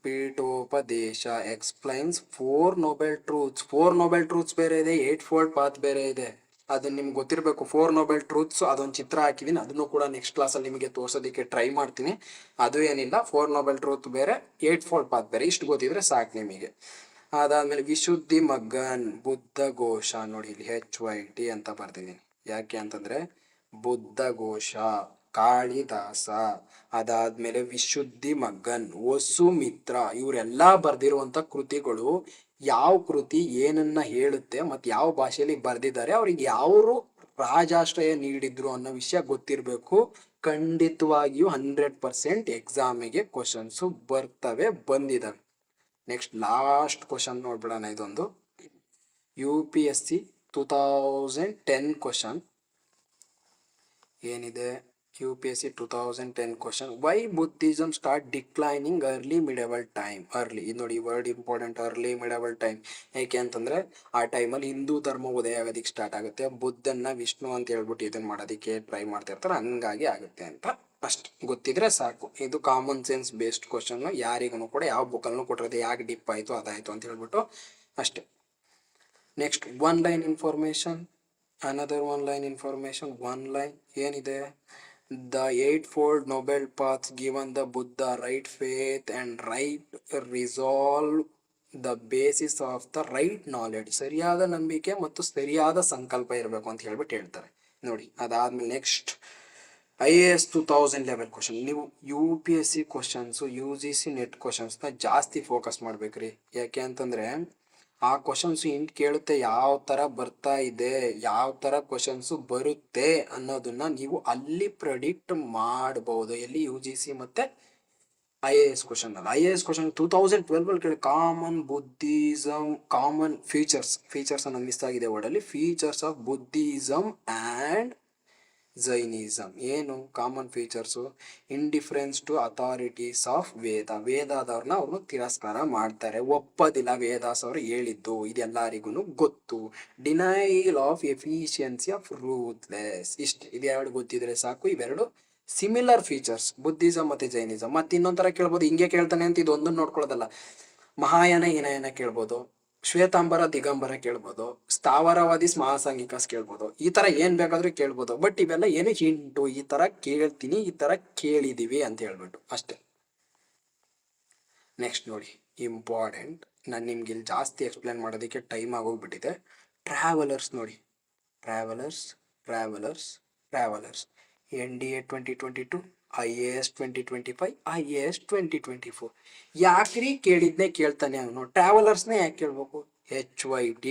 Petakopadesa explains 4 noble truths. 4 noble truths ಬೇರೆ ಇದೆ, 8 ಫೋಲ್ಡ್ ಪಾತ್ ಬೇರೆ ಇದೆ. ಅದನ್ನ ನಿಮ್ಗೆ ಗೊತ್ತಿರಬೇಕು. 4 ನೋಬೆಲ್ ಟ್ರೂತ್ಸ್ ಅದೊಂದು ಚಿತ್ರ ಹಾಕಿದ್ದೀನಿ, ಅದನ್ನು ಕೂಡ ನೆಕ್ಸ್ಟ್ ಕ್ಲಾಸಲ್ಲಿ ನಿಮಗೆ ತೋರ್ಸೋದಕ್ಕೆ ಟ್ರೈ ಮಾಡ್ತೀನಿ. ಅದು ಏನಿಲ್ಲ, 4 ನೋಬೆಲ್ ಟ್ರೂತ್ ಬೇರೆ, 8 ಫೋಲ್ಡ್ ಪಾತ್ ಬೇರೆ. ಇಷ್ಟು ಗೊತ್ತಿದ್ರೆ ಸಾಕು ನಿಮಗೆ. ಅದಾದ್ಮೇಲೆ ವಿಶುದ್ಧಿ ಮಗ್ಗನ್ ಬುದ್ಧ ಘೋಷ. ನೋಡಿ, ಇಲ್ಲಿ HYT ಅಂತ ಬರ್ತಿದ್ದೀನಿ. ಯಾಕೆ ಅಂತಂದ್ರೆ ಬುದ್ಧ ಘೋಷ, ಕಾಳಿದಾಸ, ಅದಾದ್ಮೇಲೆ ವಿಶುದ್ಧಿ ಮಗ್ಗನ್, ವಸುಮಿತ್ರ, ಇವರೆಲ್ಲ ಬರ್ದಿರುವಂತ ಕೃತಿಗಳು ಯಾವ ಕೃತಿ ಏನನ್ನ ಹೇಳುತ್ತೆ ಮತ್ತೆ ಯಾವ ಭಾಷೆಯಲ್ಲಿ ಬರ್ದಿದ್ದಾರೆ, ಅವ್ರಿಗೆ ಯಾವರು ರಾಜಾಶ್ರಯ ನೀಡಿದ್ರು ಅನ್ನೋ ವಿಷಯ ಗೊತ್ತಿರಬೇಕು. ಖಂಡಿತವಾಗಿಯೂ 100% ಎಕ್ಸಾಮಿಗೆ ಕ್ವಶನ್ಸು ಬರ್ತವೆ, ಬಂದಿದ್ದಾವೆ. ನೆಕ್ಸ್ಟ್ ಲಾಸ್ಟ್ ಕ್ವಶನ್ ನೋಡ್ಬಿಡೋಣ. ಇದೊಂದು UPSC 2010 ಕ್ವಶನ್ ಏನಿದೆ. UPSC 2010 question, why Buddhism start declining early medieval time. Early, ಇದು ನೋಡಿ word important, early medieval time. ಯಾಕೆ ಅಂತಂದ್ರೆ ಆ ಟೈಮಲ್ಲಿ ಹಿಂದೂ ಧರ್ಮ ಉದಯ ಆಗೋದಕ್ಕೆ ಸ್ಟಾರ್ಟ್ ಆಗುತ್ತೆ. ಬುದ್ಧನ್ನ ವಿಷ್ಣು ಅಂತ ಹೇಳ್ಬಿಟ್ಟು ಇದನ್ನ ಮಾಡೋದಕ್ಕೆ ಟ್ರೈ ಮಾಡ್ತಿರ್ತಾರೆ, ಹಂಗಾಗಿ ಆಗುತ್ತೆ ಅಂತ ಅಷ್ಟು ಗೊತ್ತಿದ್ರೆ ಸಾಕು. ಇದು ಕಾಮನ್ ಸೆನ್ಸ್ ಬೇಸ್ಡ್ ಕ್ವಶನ್, ಯಾರಿಗೂ ಕೂಡ ಯಾವ ಬುಕ್ಕಲ್ಲೂ ಕೊಟ್ಟಿರೋದು, ಯಾಕೆ ಡಿಪ್ ಆಯಿತು ಅದಾಯಿತು ಅಂತ ಹೇಳ್ಬಿಟ್ಟು ಅಷ್ಟೇ. Next, one line information, another one line information. One line ಏನಿದೆ? The 8 fold noble paths given the Buddha, right faith and right resolve, the basis of the right knowledge. ಸರಿಯಾದ ನಂಬಿಕೆ ಮತ್ತು ಸರಿಯಾದ ಸಂಕಲ್ಪ ಇರಬೇಕು ಅಂತ ಹೇಳ್ಬಿಟ್ಟು ಹೇಳ್ತಾರೆ. ನೋಡಿ, ಅದಾದ್ಮೇಲೆ ನೆಕ್ಸ್ಟ್ IAS 2011 ಕ್ವಶನ್. ನೀವು UPSC ಕ್ವಶನ್ಸು, UGC ನೆಟ್ ಕ್ವಶನ್ಸ್ನ ಜಾಸ್ತಿ ಫೋಕಸ್ ಮಾಡ್ಬೇಕ್ರಿ. ಯಾಕೆ ಅಂತಂದ್ರೆ ಆ ಕ್ವಶನ್ಸ್ ಹಿಂಟ್ ಕೇಳುತ್ತೆ, ಯಾವ ಥರ ಬರ್ತಾ ಇದೆ, ಯಾವ ಥರ ಕ್ವಶನ್ಸು ಬರುತ್ತೆ ಅನ್ನೋದನ್ನ ನೀವು ಅಲ್ಲಿ ಪ್ರೆಡಿಕ್ಟ್ ಮಾಡಬಹುದು. ಎಲ್ಲಿ? UGC ಮತ್ತೆ IAS ಕ್ವಶನ್. IAS ಕ್ವಶನ್ 2012 ಕೇಳಿ, ಕಾಮನ್ ಬುದ್ಧಿಸಮ್, ಕಾಮನ್ ಫೀಚರ್ಸ್ ಅನ್ನೋದು ಮಿಸ್ ಆಗಿದೆ ವರ್ಡಲ್ಲಿ. Features of Buddhism and Jainism. ಏನು common features? Indifference to authorities of ವೇದಾದವ್ರನ್ನ ಅವ್ರನ್ನ ತಿರಸ್ಕಾರ ಮಾಡ್ತಾರೆ, ಒಪ್ಪೋದಿಲ್ಲ ವೇದಾಸ್ ಅವರು ಹೇಳಿದ್ದು, ಇದೆಲ್ಲರಿಗೂ ಗೊತ್ತು. Denial of efficiency of ruthless. ಇಷ್ಟು, ಇದೆರಡು ಗೊತ್ತಿದ್ರೆ ಸಾಕು. ಇವೆರಡು ಸಿಮಿಲರ್ ಫೀಚರ್ಸ್, ಬುದ್ಧಿಸಮ್ ಮತ್ತೆ ಜೈನಿಸಮ್. ಮತ್ತೆ ಇನ್ನೊಂಥರ ಕೇಳ್ಬೋದು, ಹಿಂಗೆ ಕೇಳ್ತಾನೆ ಅಂತ ಇದೊಂದನ್ನು ನೋಡ್ಕೊಳ್ಳೋದಲ್ಲ. ಮಹಾಯಾನ ಹೀನಯಾನ ಕೇಳ್ಬೋದು, ಶ್ವೇತಾಂಬರ ದಿಗಂಬರ ಕೇಳ್ಬೋದು, ಸ್ಥಾವರವಾದಿ ಮಹಾಸಾಂಘಿಕಸ್ ಕೇಳ್ಬೋದು. ಈ ತರ ಏನ್ ಬೇಕಾದ್ರೂ ಕೇಳ್ಬೋದು. ಬಟ್ ಇವೆಲ್ಲ ಏನು ಹಿಂಟು, ಈ ತರ ಕೇಳ್ತೀನಿ, ಈ ತರ ಕೇಳಿದೀವಿ ಅಂತ ಹೇಳ್ಬಿಟ್ಟು ಅಷ್ಟೇ. ನೆಕ್ಸ್ಟ್ ನೋಡಿ, ಇಂಪಾರ್ಟೆಂಟ್, ನಾನು ನಿಮ್ಗೆ ಇಲ್ಲಿ ಜಾಸ್ತಿ ಎಕ್ಸ್ಪ್ಲೇನ್ ಮಾಡೋದಕ್ಕೆ ಟೈಮ್ ಆಗೋಗ್ಬಿಟ್ಟಿದೆ. ಟ್ರಾವೆಲರ್ಸ್ ನೋಡಿ, ಟ್ರಾವೆಲರ್ಸ್ NDA 2022, IAS 2025, IAS 2024. ಯಾಕ್ರಿ ಕೇಳಿದ್ನೇ ಕೇಳ್ತಾನೆ ಅವನು. ಟ್ರಾವೆಲರ್ಸ್ನೇ ಯಾಕೆ ಕೇಳ್ಬೇಕು? HYT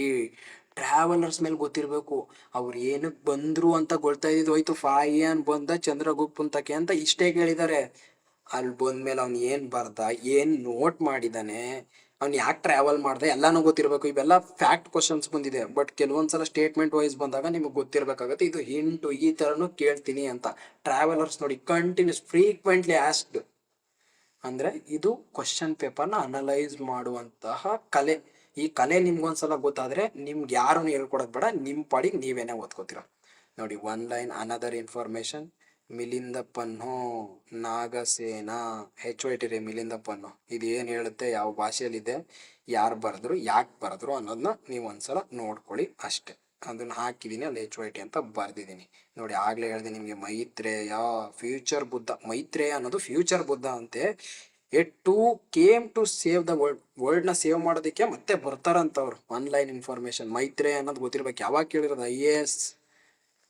ಟ್ರಾವೆಲರ್ಸ್ ಮೇಲೆ ಗೊತ್ತಿರಬೇಕು. ಅವ್ರು ಏನಕ್ಕೆ ಬಂದ್ರು ಅಂತ ಗೊತ್ತಾ ಇದ್ದಿದ್ದು ಹೋಯ್ತು. ಫಾಯಿಯಾನ್ ಬಂದ ಚಂದ್ರಗುಪ್ತ ಅಂತಕ್ಕೆ ಅಂತ ಇಷ್ಟೇ ಕೇಳಿದ್ದಾರೆ. ಅಲ್ಲಿ ಬಂದ್ಮೇಲೆ ಅವ್ನು ಏನು ಬರ್ದ, ಏನು ನೋಟ್ ಮಾಡಿದಾನೆ, ಅವ್ನು ಯಾಕೆ ಟ್ರಾವೆಲ್ ಮಾಡ್ದೆ ಎಲ್ಲಾನು ಗೊತ್ತಿರಬೇಕು. ಇವೆಲ್ಲ ಫ್ಯಾಕ್ಟ್ ಕ್ವಶನ್ಸ್ ಬಂದಿದೆ. ಬಟ್ ಕೆಲವೊಂದ್ಸಲ ಸ್ಟೇಟ್ಮೆಂಟ್ ವೈಸ್ ಬಂದಾಗ ನಿಮಗೆ ಗೊತ್ತಿರಬೇಕಾಗುತ್ತೆ. ಇದು ಹಿಂಟು, ಈ ಥರನೂ ಕೇಳ್ತೀನಿ ಅಂತ. ಟ್ರಾವೆಲರ್ಸ್ ನೋಡಿ, ಕಂಟಿನ್ಯೂಸ್ ಫ್ರೀಕ್ವೆಂಟ್ಲಿ ಆಸ್ಕ್ಡ್ ಅಂದರೆ ಇದು ಕ್ವಶನ್ ಪೇಪರ್ನ ಅನಲೈಸ್ ಮಾಡುವಂತಹ ಕಲೆ. ಈ ಕಲೆ ನಿಮ್ಗೊಂದ್ಸಲ ಗೊತ್ತಾದರೆ ನಿಮ್ಗೆ ಯಾರನ್ನು ಹೇಳ್ಕೊಡೋದು ಬೇಡ, ನಿಮ್ಮ ಪಾಡಿಗೆ ನೀವೇನೇ ಓದ್ಕೋತೀರ. ನೋಡಿ, one line another information. Melinda Pannu, Nagasena, HYT ರೇ ಮಿಲಿಂದ ಪನ್ನು. ಇದು ಏನು ಹೇಳುತ್ತೆ, ಯಾವ ಭಾಷೆಯಲ್ಲಿದೆ, ಯಾರು ಬರೆದ್ರು, ಯಾಕೆ ಬರೆದ್ರು ಅನ್ನೋದನ್ನ ನೀವು ಒಂದ್ಸಲ ನೋಡ್ಕೊಳ್ಳಿ ಅಷ್ಟೆ. ಅದನ್ನು ಹಾಕಿದ್ದೀನಿ, ಅಲ್ಲಿ HYT ಅಂತ ಬರ್ದಿದ್ದೀನಿ ನೋಡಿ. ಆಗಲೇ ಹೇಳಿದೆ ನಿಮಗೆ, ಮೈತ್ರೇಯ ಫ್ಯೂಚರ್ ಬುದ್ಧ. ಮೈತ್ರೇಯ ಅನ್ನೋದು ಫ್ಯೂಚರ್ ಬುದ್ಧ ಅಂತೆ. At to came to save the ವರ್ಲ್ಡ್ನ ಸೇವ್ ಮಾಡೋದಕ್ಕೆ ಮತ್ತೆ ಬರ್ತಾರಂತವ್ರು. ಆನ್ಲೈನ್ ಇನ್ಫಾರ್ಮೇಶನ್ ಮೈತ್ರೇಯ ಅನ್ನೋದು ಗೊತ್ತಿರ್ಬೇಕು. ಯಾವಾಗ ಕೇಳಿರೋದು IAS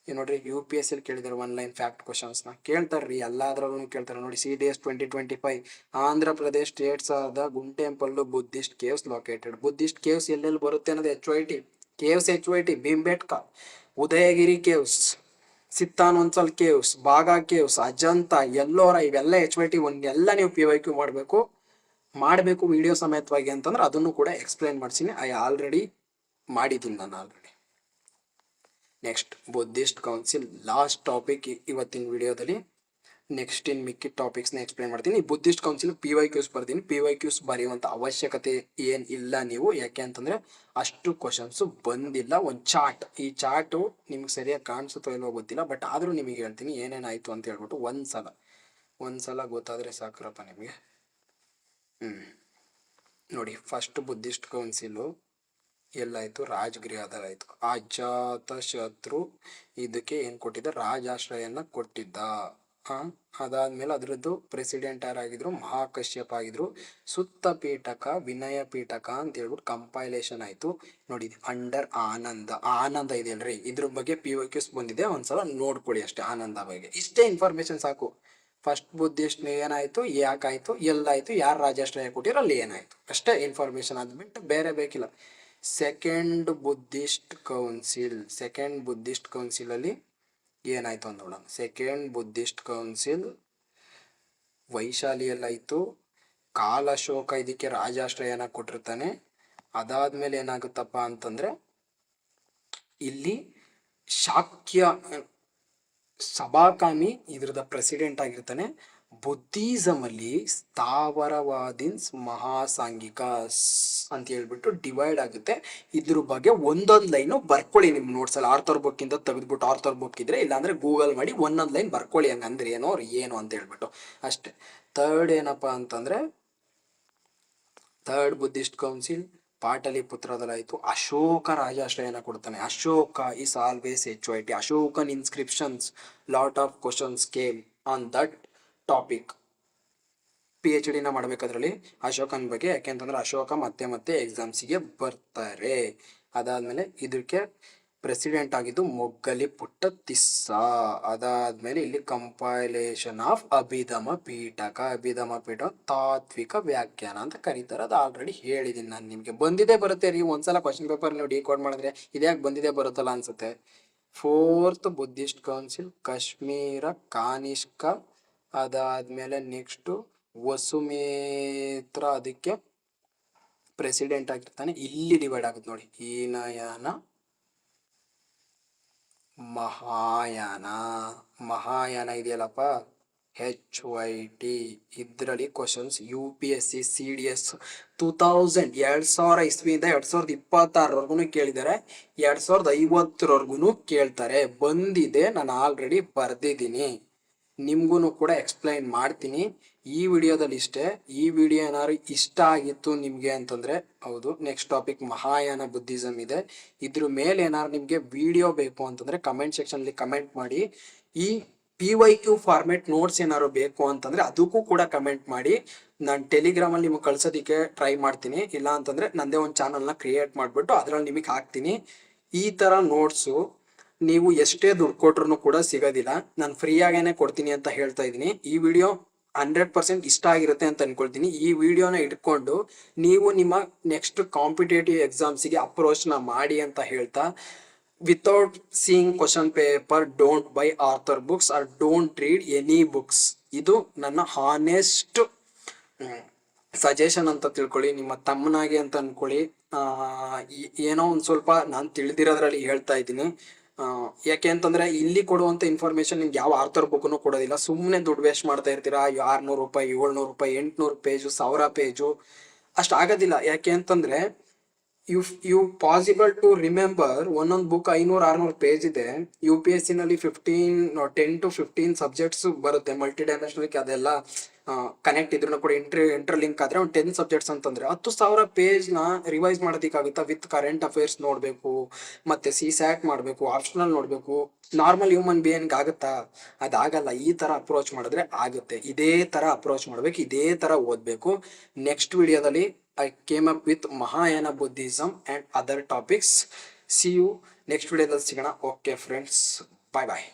ನೋಡ್ರಿ, UPSC ಕೇಳಿದಾರೆ ಆನ್ಲೈನ್ ಫ್ಯಾಕ್ಟ್ ಕ್ವಶನ್ಸ್ನ ಕೇಳ್ತಾರ್ರಿ, ಎಲ್ಲಾದ್ರಲ್ಲೂ ಕೇಳ್ತಾರೆ ನೋಡಿ. CDS 2025 ಆಂಧ್ರ ಪ್ರದೇಶ್ ಸ್ಟೇಟ್ಸ್ ಆದ Guntupalli Buddhist caves located. Buddhist caves ಎಲ್ಲೆಲ್ಲಿ ಬರುತ್ತೆ ಅನ್ನೋದು HYT. Caves HYT Bhimbetka, Udayagiri caves, Sittanavasal caves, Bagh caves, Ajanta, Ellora, ಇವೆಲ್ಲ HYT ಎಲ್ಲ ನೀವು PYQ ಮಾಡಬೇಕು ವಿಡಿಯೋ ಸಮೇತವಾಗಿ ಅಂತಂದ್ರೆ ಅದನ್ನು ಕೂಡ ಎಕ್ಸ್ಪ್ಲೈನ್ ಮಾಡ್ತೀನಿ. ಆಲ್ರೆಡಿ ಮಾಡಿದ್ದೀನಿ ನಾನು already. Next Buddhist council, last topic ಇವತ್ತಿನ ವಿಡಿಯೋದಲ್ಲಿ. ನೆಕ್ಸ್ಟ್ ಇನ್ ಮಿಕ್ಕಿದ ಟಾಪಿಕ್ಸ್ನ ಎಕ್ಸ್ಪ್ಲೈನ್ ಮಾಡ್ತೀನಿ. ಬುದ್ಧಿಸ್ಟ್ ಕೌನ್ಸಿಲ್ PYQs ಬರ್ತೀನಿ. PYQs ಬರೆಯುವಂಥ ಅವಶ್ಯಕತೆ ಏನಿಲ್ಲ ನೀವು, ಯಾಕೆ ಅಂತಂದರೆ ಅಷ್ಟು ಕ್ವಶನ್ಸು ಬಂದಿಲ್ಲ. ಒಂದು ಚಾರ್ಟ್, ಈ ಚಾರ್ಟು ನಿಮ್ಗೆ ಸರಿಯಾಗಿ ಕಾಣಿಸುತ್ತೋ ಇಲ್ವೋ ಗೊತ್ತಿಲ್ಲ, ಬಟ್ ಆದರೂ ನಿಮಗೆ ಹೇಳ್ತೀನಿ ಏನೇನಾಯಿತು ಅಂತ ಹೇಳ್ಬಿಟ್ಟು. ಒಂದ್ಸಲ ಗೊತ್ತಾದರೆ ಸಾಕ್ರಪ್ಪ ನಿಮಗೆ. ನೋಡಿ, ಫಸ್ಟ್ ಬುದ್ಧಿಸ್ಟ್ ಕೌನ್ಸಿಲು ಎಲ್ಲಾಯಿತು, ರಾಜಗೃಹದಲ್ಲಾಯಿತು. ಅಜಾತ ಶತ್ರು ಇದಕ್ಕೆ ಏನು ಕೊಟ್ಟಿದ್ದ, ರಾಜಾಶ್ರಯನ ಕೊಟ್ಟಿದ್ದ. ಅದಾದ್ಮೇಲೆ ಅದರದ್ದು ಪ್ರೆಸಿಡೆಂಟ್ ಯಾರಾಗಿದ್ರು, ಮಹಾಕಶ್ಯಪ್ ಆಗಿದ್ರು. ಸುತ್ತ ಪೀಠಕ, ವಿನಯ ಪೀಠಕ ಅಂತ ಹೇಳ್ಬಿಟ್ಟು ಕಂಪೈಲೇಷನ್ ಆಯಿತು. ನೋಡಿ, ಅಂಡರ್ ಆನಂದ ಇದೆಯಲ್ರಿ, ಇದ್ರ ಬಗ್ಗೆ PYQs ಬಂದಿದೆ, ಒಂದ್ಸಲ ನೋಡ್ಕೊಳ್ಳಿ ಅಷ್ಟೇ. ಆನಂದ ಬಗ್ಗೆ ಇಷ್ಟೇ ಇನ್ಫಾರ್ಮೇಶನ್ ಸಾಕು. ಫಸ್ಟ್ ಬುದ್ಧಿಸ್ಟ್ ಏನಾಯಿತು, ಯಾಕಾಯಿತು, ಎಲ್ಲಾಯಿತು, ಯಾರು ರಾಜಾಶ್ರಯ ಕೊಟ್ಟಿರೋ ಅಲ್ಲಿ ಏನಾಯಿತು, ಅಷ್ಟೇ ಇನ್ಫಾರ್ಮೇಶನ್. ಅದ್ಬಿಟ್ಟು ಬೇರೆ ಬೇಕಿಲ್ಲ. ಸೆಕೆಂಡ್ ಬುದ್ಧಿಸ್ಟ್ ಕೌನ್ಸಿಲಲ್ಲಿ ಏನಾಯಿತು ಅಂತ ನೋಡೋಣ. ಸೆಕೆಂಡ್ ಬುದ್ಧಿಸ್ಟ್ ಕೌನ್ಸಿಲ್ ವೈಶಾಲಿಯಲ್ಲಾಯಿತು. ಕಾಲಶೋಕ ಇದಕ್ಕೆ ರಾಜಾಶ್ರಯನ ಕೊಟ್ಟಿರ್ತಾನೆ. ಅದಾದ್ಮೇಲೆ ಏನಾಗುತ್ತಪ್ಪ ಅಂತಂದರೆ, ಇಲ್ಲಿ ಶಾಕ್ಯ ಸಭಾಕಾಮಿ ಇದ್ರದ ಪ್ರೆಸಿಡೆಂಟ್ ಆಗಿರ್ತಾನೆ. ಬುದ್ಧಿಸಮ್ ಅಲ್ಲಿ ಸ್ಥಾವರವಾದಿನ್ಸ್ ಮಹಾಸಾಂಘಿಕಸ್ ಅಂತ ಹೇಳ್ಬಿಟ್ಟು ಡಿವೈಡ್ ಆಗುತ್ತೆ. ಇದ್ರ ಬಗ್ಗೆ ಒಂದೊಂದು ಲೈನು ಬರ್ಕೊಳ್ಳಿ ನಿಮ್ಮ ನೋಟ್ಸಲ್ಲಿ. ಆರ್ಥರ್ ಬುಕ್ ಇಂದ ತೆಗೆದ್ಬಿಟ್ಟು, ಆರ್ಥರ್ ಬುಕ್ ಇದ್ರೆ, ಇಲ್ಲಾಂದ್ರೆ ಗೂಗಲ್ ಮಾಡಿ ಒಂದೊಂದು ಲೈನ್ ಬರ್ಕೊಳ್ಳಿ, ಹಂಗಂದ್ರೆ ಏನು ಅಂತ ಹೇಳ್ಬಿಟ್ಟು ಅಷ್ಟೇ. ಥರ್ಡ್ ಏನಪ್ಪ ಅಂತಂದ್ರೆ, ಥರ್ಡ್ ಬುದ್ಧಿಸ್ಟ್ ಕೌನ್ಸಿಲ್ ಪಾಟಲಿಪುತ್ರದಲ್ಲಾಯಿತು. ಅಶೋಕ ರಾಜಾಶ್ರಯನ ಕೊಡ್ತಾನೆ. Ashoka is always HYT. Ashokan inscriptions, lot of questions came on that topic. PhD ಮಾಡಬೇಕಾದ್ರಲ್ಲಿ ಅಶೋಕನ ಬಗ್ಗೆ, ಯಾಕೆಂತಂದ್ರೆ ಅಶೋಕ ಮತ್ತೆ ಎಕ್ಸಾಮ್ಸಿಗೆ ಬರ್ತಾರೆ. ಅದಾದ್ಮೇಲೆ ಇದಕ್ಕೆ ಪ್ರೆಸಿಡೆಂಟ್ ಆಗಿದ್ದು ಮೊಗ್ಗಲಿ ಪುಟ್ಟ ತಿಸ್ಸ. ಅದಾದ್ಮೇಲೆ ಇಲ್ಲಿ ಕಂಪೈಲೇಷನ್ ಆಫ್ ಅಭಿಧಮ ಪೀಠಕ ತಾತ್ವಿಕ ವ್ಯಾಖ್ಯಾನ ಅಂತ ಕರೀತಾರೆ. ಅದು ಆಲ್ರೆಡಿ ಹೇಳಿದ್ದೀನಿ ನಾನು ನಿಮಗೆ. ಬಂದಿದೆ ಬರುತ್ತೆ ರೀ, ಒಂದ್ಸಲ ಕ್ವಶನ್ ಪೇಪರ್ ನೀವು ಡಿಕೋಡ್ ಮಾಡಿದ್ರೆ ಇದ್ಯಾಕೆ ಬಂದಿದೆ ಬರುತ್ತಲ್ಲ ಅನ್ಸುತ್ತೆ. Fourth Buddhist council Kashmir Kanishka. ಅದಾದ್ಮೇಲೆ ನೆಕ್ಸ್ಟು ವಸುಮೇತ್ರ, ಅದಕ್ಕೆ ಪ್ರೆಸಿಡೆಂಟ್ ಆಗಿರ್ತಾನೆ. ಇಲ್ಲಿ ಡಿವೈಡ್ ಆಗುತ್ತೆ ನೋಡಿ, ಹೀನಯಾನ ಮಹಾಯಾನ ಇದೆಯಲ್ಲಪ್ಪ, HYT. ಇದರಲ್ಲಿ ಕ್ವಶನ್ಸ್ UPSC CDS 2000 ಇಸ್ವಿಯಿಂದ 2026 ಕೇಳಿದ್ದಾರೆ. 2050 ಕೇಳ್ತಾರೆ. ಬಂದಿದೆ, ನಾನು ಆಲ್ರೆಡಿ ಬರ್ದಿದ್ದೀನಿ. ನಿಮ್ಗೂ ಕೂಡ ಎಕ್ಸ್ಪ್ಲೈನ್ ಮಾಡ್ತೀನಿ ಈ ವಿಡಿಯೋದಲ್ಲಿ ಇಷ್ಟೇ. ಈ ವಿಡಿಯೋ ಏನಾದ್ರು ಇಷ್ಟ ಆಗಿತ್ತು ನಿಮಗೆ ಅಂತಂದರೆ, ಹೌದು, ನೆಕ್ಸ್ಟ್ ಟಾಪಿಕ್ ಮಹಾಯಾನ ಬುದ್ಧಿಸಮ್ ಇದೆ. ಇದ್ರ ಮೇಲೆ ಏನಾದ್ರು ನಿಮಗೆ ವಿಡಿಯೋ ಬೇಕು ಅಂತಂದರೆ ಕಮೆಂಟ್ ಸೆಕ್ಷನಲ್ಲಿ ಕಮೆಂಟ್ ಮಾಡಿ. ಈ PYQ ಫಾರ್ಮೆಟ್ ನೋಟ್ಸ್ ಏನಾದ್ರು ಬೇಕು ಅಂತಂದರೆ ಅದಕ್ಕೂ ಕೂಡ ಕಮೆಂಟ್ ಮಾಡಿ. ನಾನು ಟೆಲಿಗ್ರಾಮಲ್ಲಿ ನಿಮಗೆ ಕಳ್ಸೋದಕ್ಕೆ ಟ್ರೈ ಮಾಡ್ತೀನಿ. ಇಲ್ಲ ಅಂತಂದರೆ ನನ್ನದೇ ಒಂದು ಚಾನಲ್ನ ಕ್ರಿಯೇಟ್ ಮಾಡಿಬಿಟ್ಟು ಅದರಲ್ಲಿ ನಿಮಗೆ ಹಾಕ್ತೀನಿ. ಈ ಥರ ನೋಟ್ಸು ನೀವು ಎಷ್ಟೇ ದುಡ್ಡು ಕೊಟ್ರು ಕೂಡ ಸಿಗೋದಿಲ್ಲ. ನಾನು ಫ್ರೀಯಾಗೇನೆ ಕೊಡ್ತೀನಿ ಅಂತ ಹೇಳ್ತಾ ಇದ್ದೀನಿ. ಈ ವಿಡಿಯೋ 100% ಇಷ್ಟ ಆಗಿರುತ್ತೆ ಅಂತ ಅನ್ಕೊಳ್ತೀನಿ. ಈ ವಿಡಿಯೋನ ಇಟ್ಕೊಂಡು ನೀವು ನಿಮ್ಮ ನೆಕ್ಸ್ಟ್ ಕಾಂಪಿಟೇಟಿವ್ ಎಕ್ಸಾಮ್ಸಿಗೆ ಅಪ್ರೋಚ್ನ ಮಾಡಿ ಅಂತ ಹೇಳ್ತಾ, without seeing question paper, don't buy author books or don't read any books. ಇದು ನನ್ನ ಹಾನೆಸ್ಟ್ ಸಜೆಷನ್ ಅಂತ ತಿಳ್ಕೊಳ್ಳಿ. ನಿಮ್ಮ ತಮ್ಮನಾಗೆ ಅಂತ ಅನ್ಕೊಳ್ಳಿ. ಏನೋ ಒಂದು ಸ್ವಲ್ಪ ನಾನು ತಿಳಿದಿರೋದ್ರಲ್ಲಿ ಹೇಳ್ತಾ ಇದ್ದೀನಿ. ಯಾಕೆ ಅಂತಂದ್ರೆ ಇಲ್ಲಿ ಕೊಡುವಂಥ ಇನ್ಫಾರ್ಮೇಶನ್ ನಿಮ್ಗೆ ಯಾವ ಆರ್ಥರ್ ಬುಕ್ನು ಕೊಡೋದಿಲ್ಲ. ಸುಮ್ಮನೆ ದುಡ್ಡು ವೇಸ್ಟ್ ಮಾಡ್ತಾ ಇರ್ತೀರಾ. 600 ರೂಪಾಯಿ, 700 ರೂಪಾಯಿ, 800 ಪೇಜು, 1000 ಪೇಜು ಅಷ್ಟು ಆಗೋದಿಲ್ಲ. ಯಾಕೆ ಅಂತಂದ್ರೆ ಯು ಪಾಸಿಬಲ್ ಟು ರಿಮೆಂಬರ್ ಒಂದೊಂದು ಬುಕ್ 500-600 ಪೇಜ್ ಇದೆ. UPSC ನಲ್ಲಿ 10 to 15 ಸಬ್ಜೆಕ್ಟ್ಸ್ ಬರುತ್ತೆ. ಮಲ್ಟಿ ಡೈಮೆನ್ಷನಲ್ ಅದೆಲ್ಲ ಕನೆಕ್ಟ್ ಇದ್ರು ಕೂಡ ಇಂಟರ್ ಲಿಂಕ್ ಆದ್ರೆ ಒಂದು 10 ಸಬ್ಜೆಕ್ಟ್ಸ್ ಅಂತಂದ್ರೆ 10,000 ಪೇಜ್ ನ ರಿವೈಸ್ ಮಾಡೋದಕ್ಕಾಗುತ್ತಾ? ವಿತ್ ಕರೆಂಟ್ ಅಫೇರ್ಸ್ ನೋಡ್ಬೇಕು, ಮತ್ತೆ CSAT ಮಾಡ್ಬೇಕು, ಆಪ್ಷನಲ್ ನೋಡ್ಬೇಕು. ನಾರ್ಮಲ್ ಹ್ಯೂಮನ್ ಬಿಯನ್ಗ್ ಆಗುತ್ತಾ? ಅದಾಗಲ್ಲ. ಈ ತರ ಅಪ್ರೋಚ್ ಮಾಡಿದ್ರೆ ಆಗುತ್ತೆ. ಇದೇ ತರ ಅಪ್ರೋಚ್ ಮಾಡ್ಬೇಕು, ಇದೇ ತರ ಓದ್ಬೇಕು. ನೆಕ್ಸ್ಟ್ ವಿಡಿಯೋದಲ್ಲಿ I came up with Mahayana Buddhism and other topics. See you next video. Okay friends, bye bye.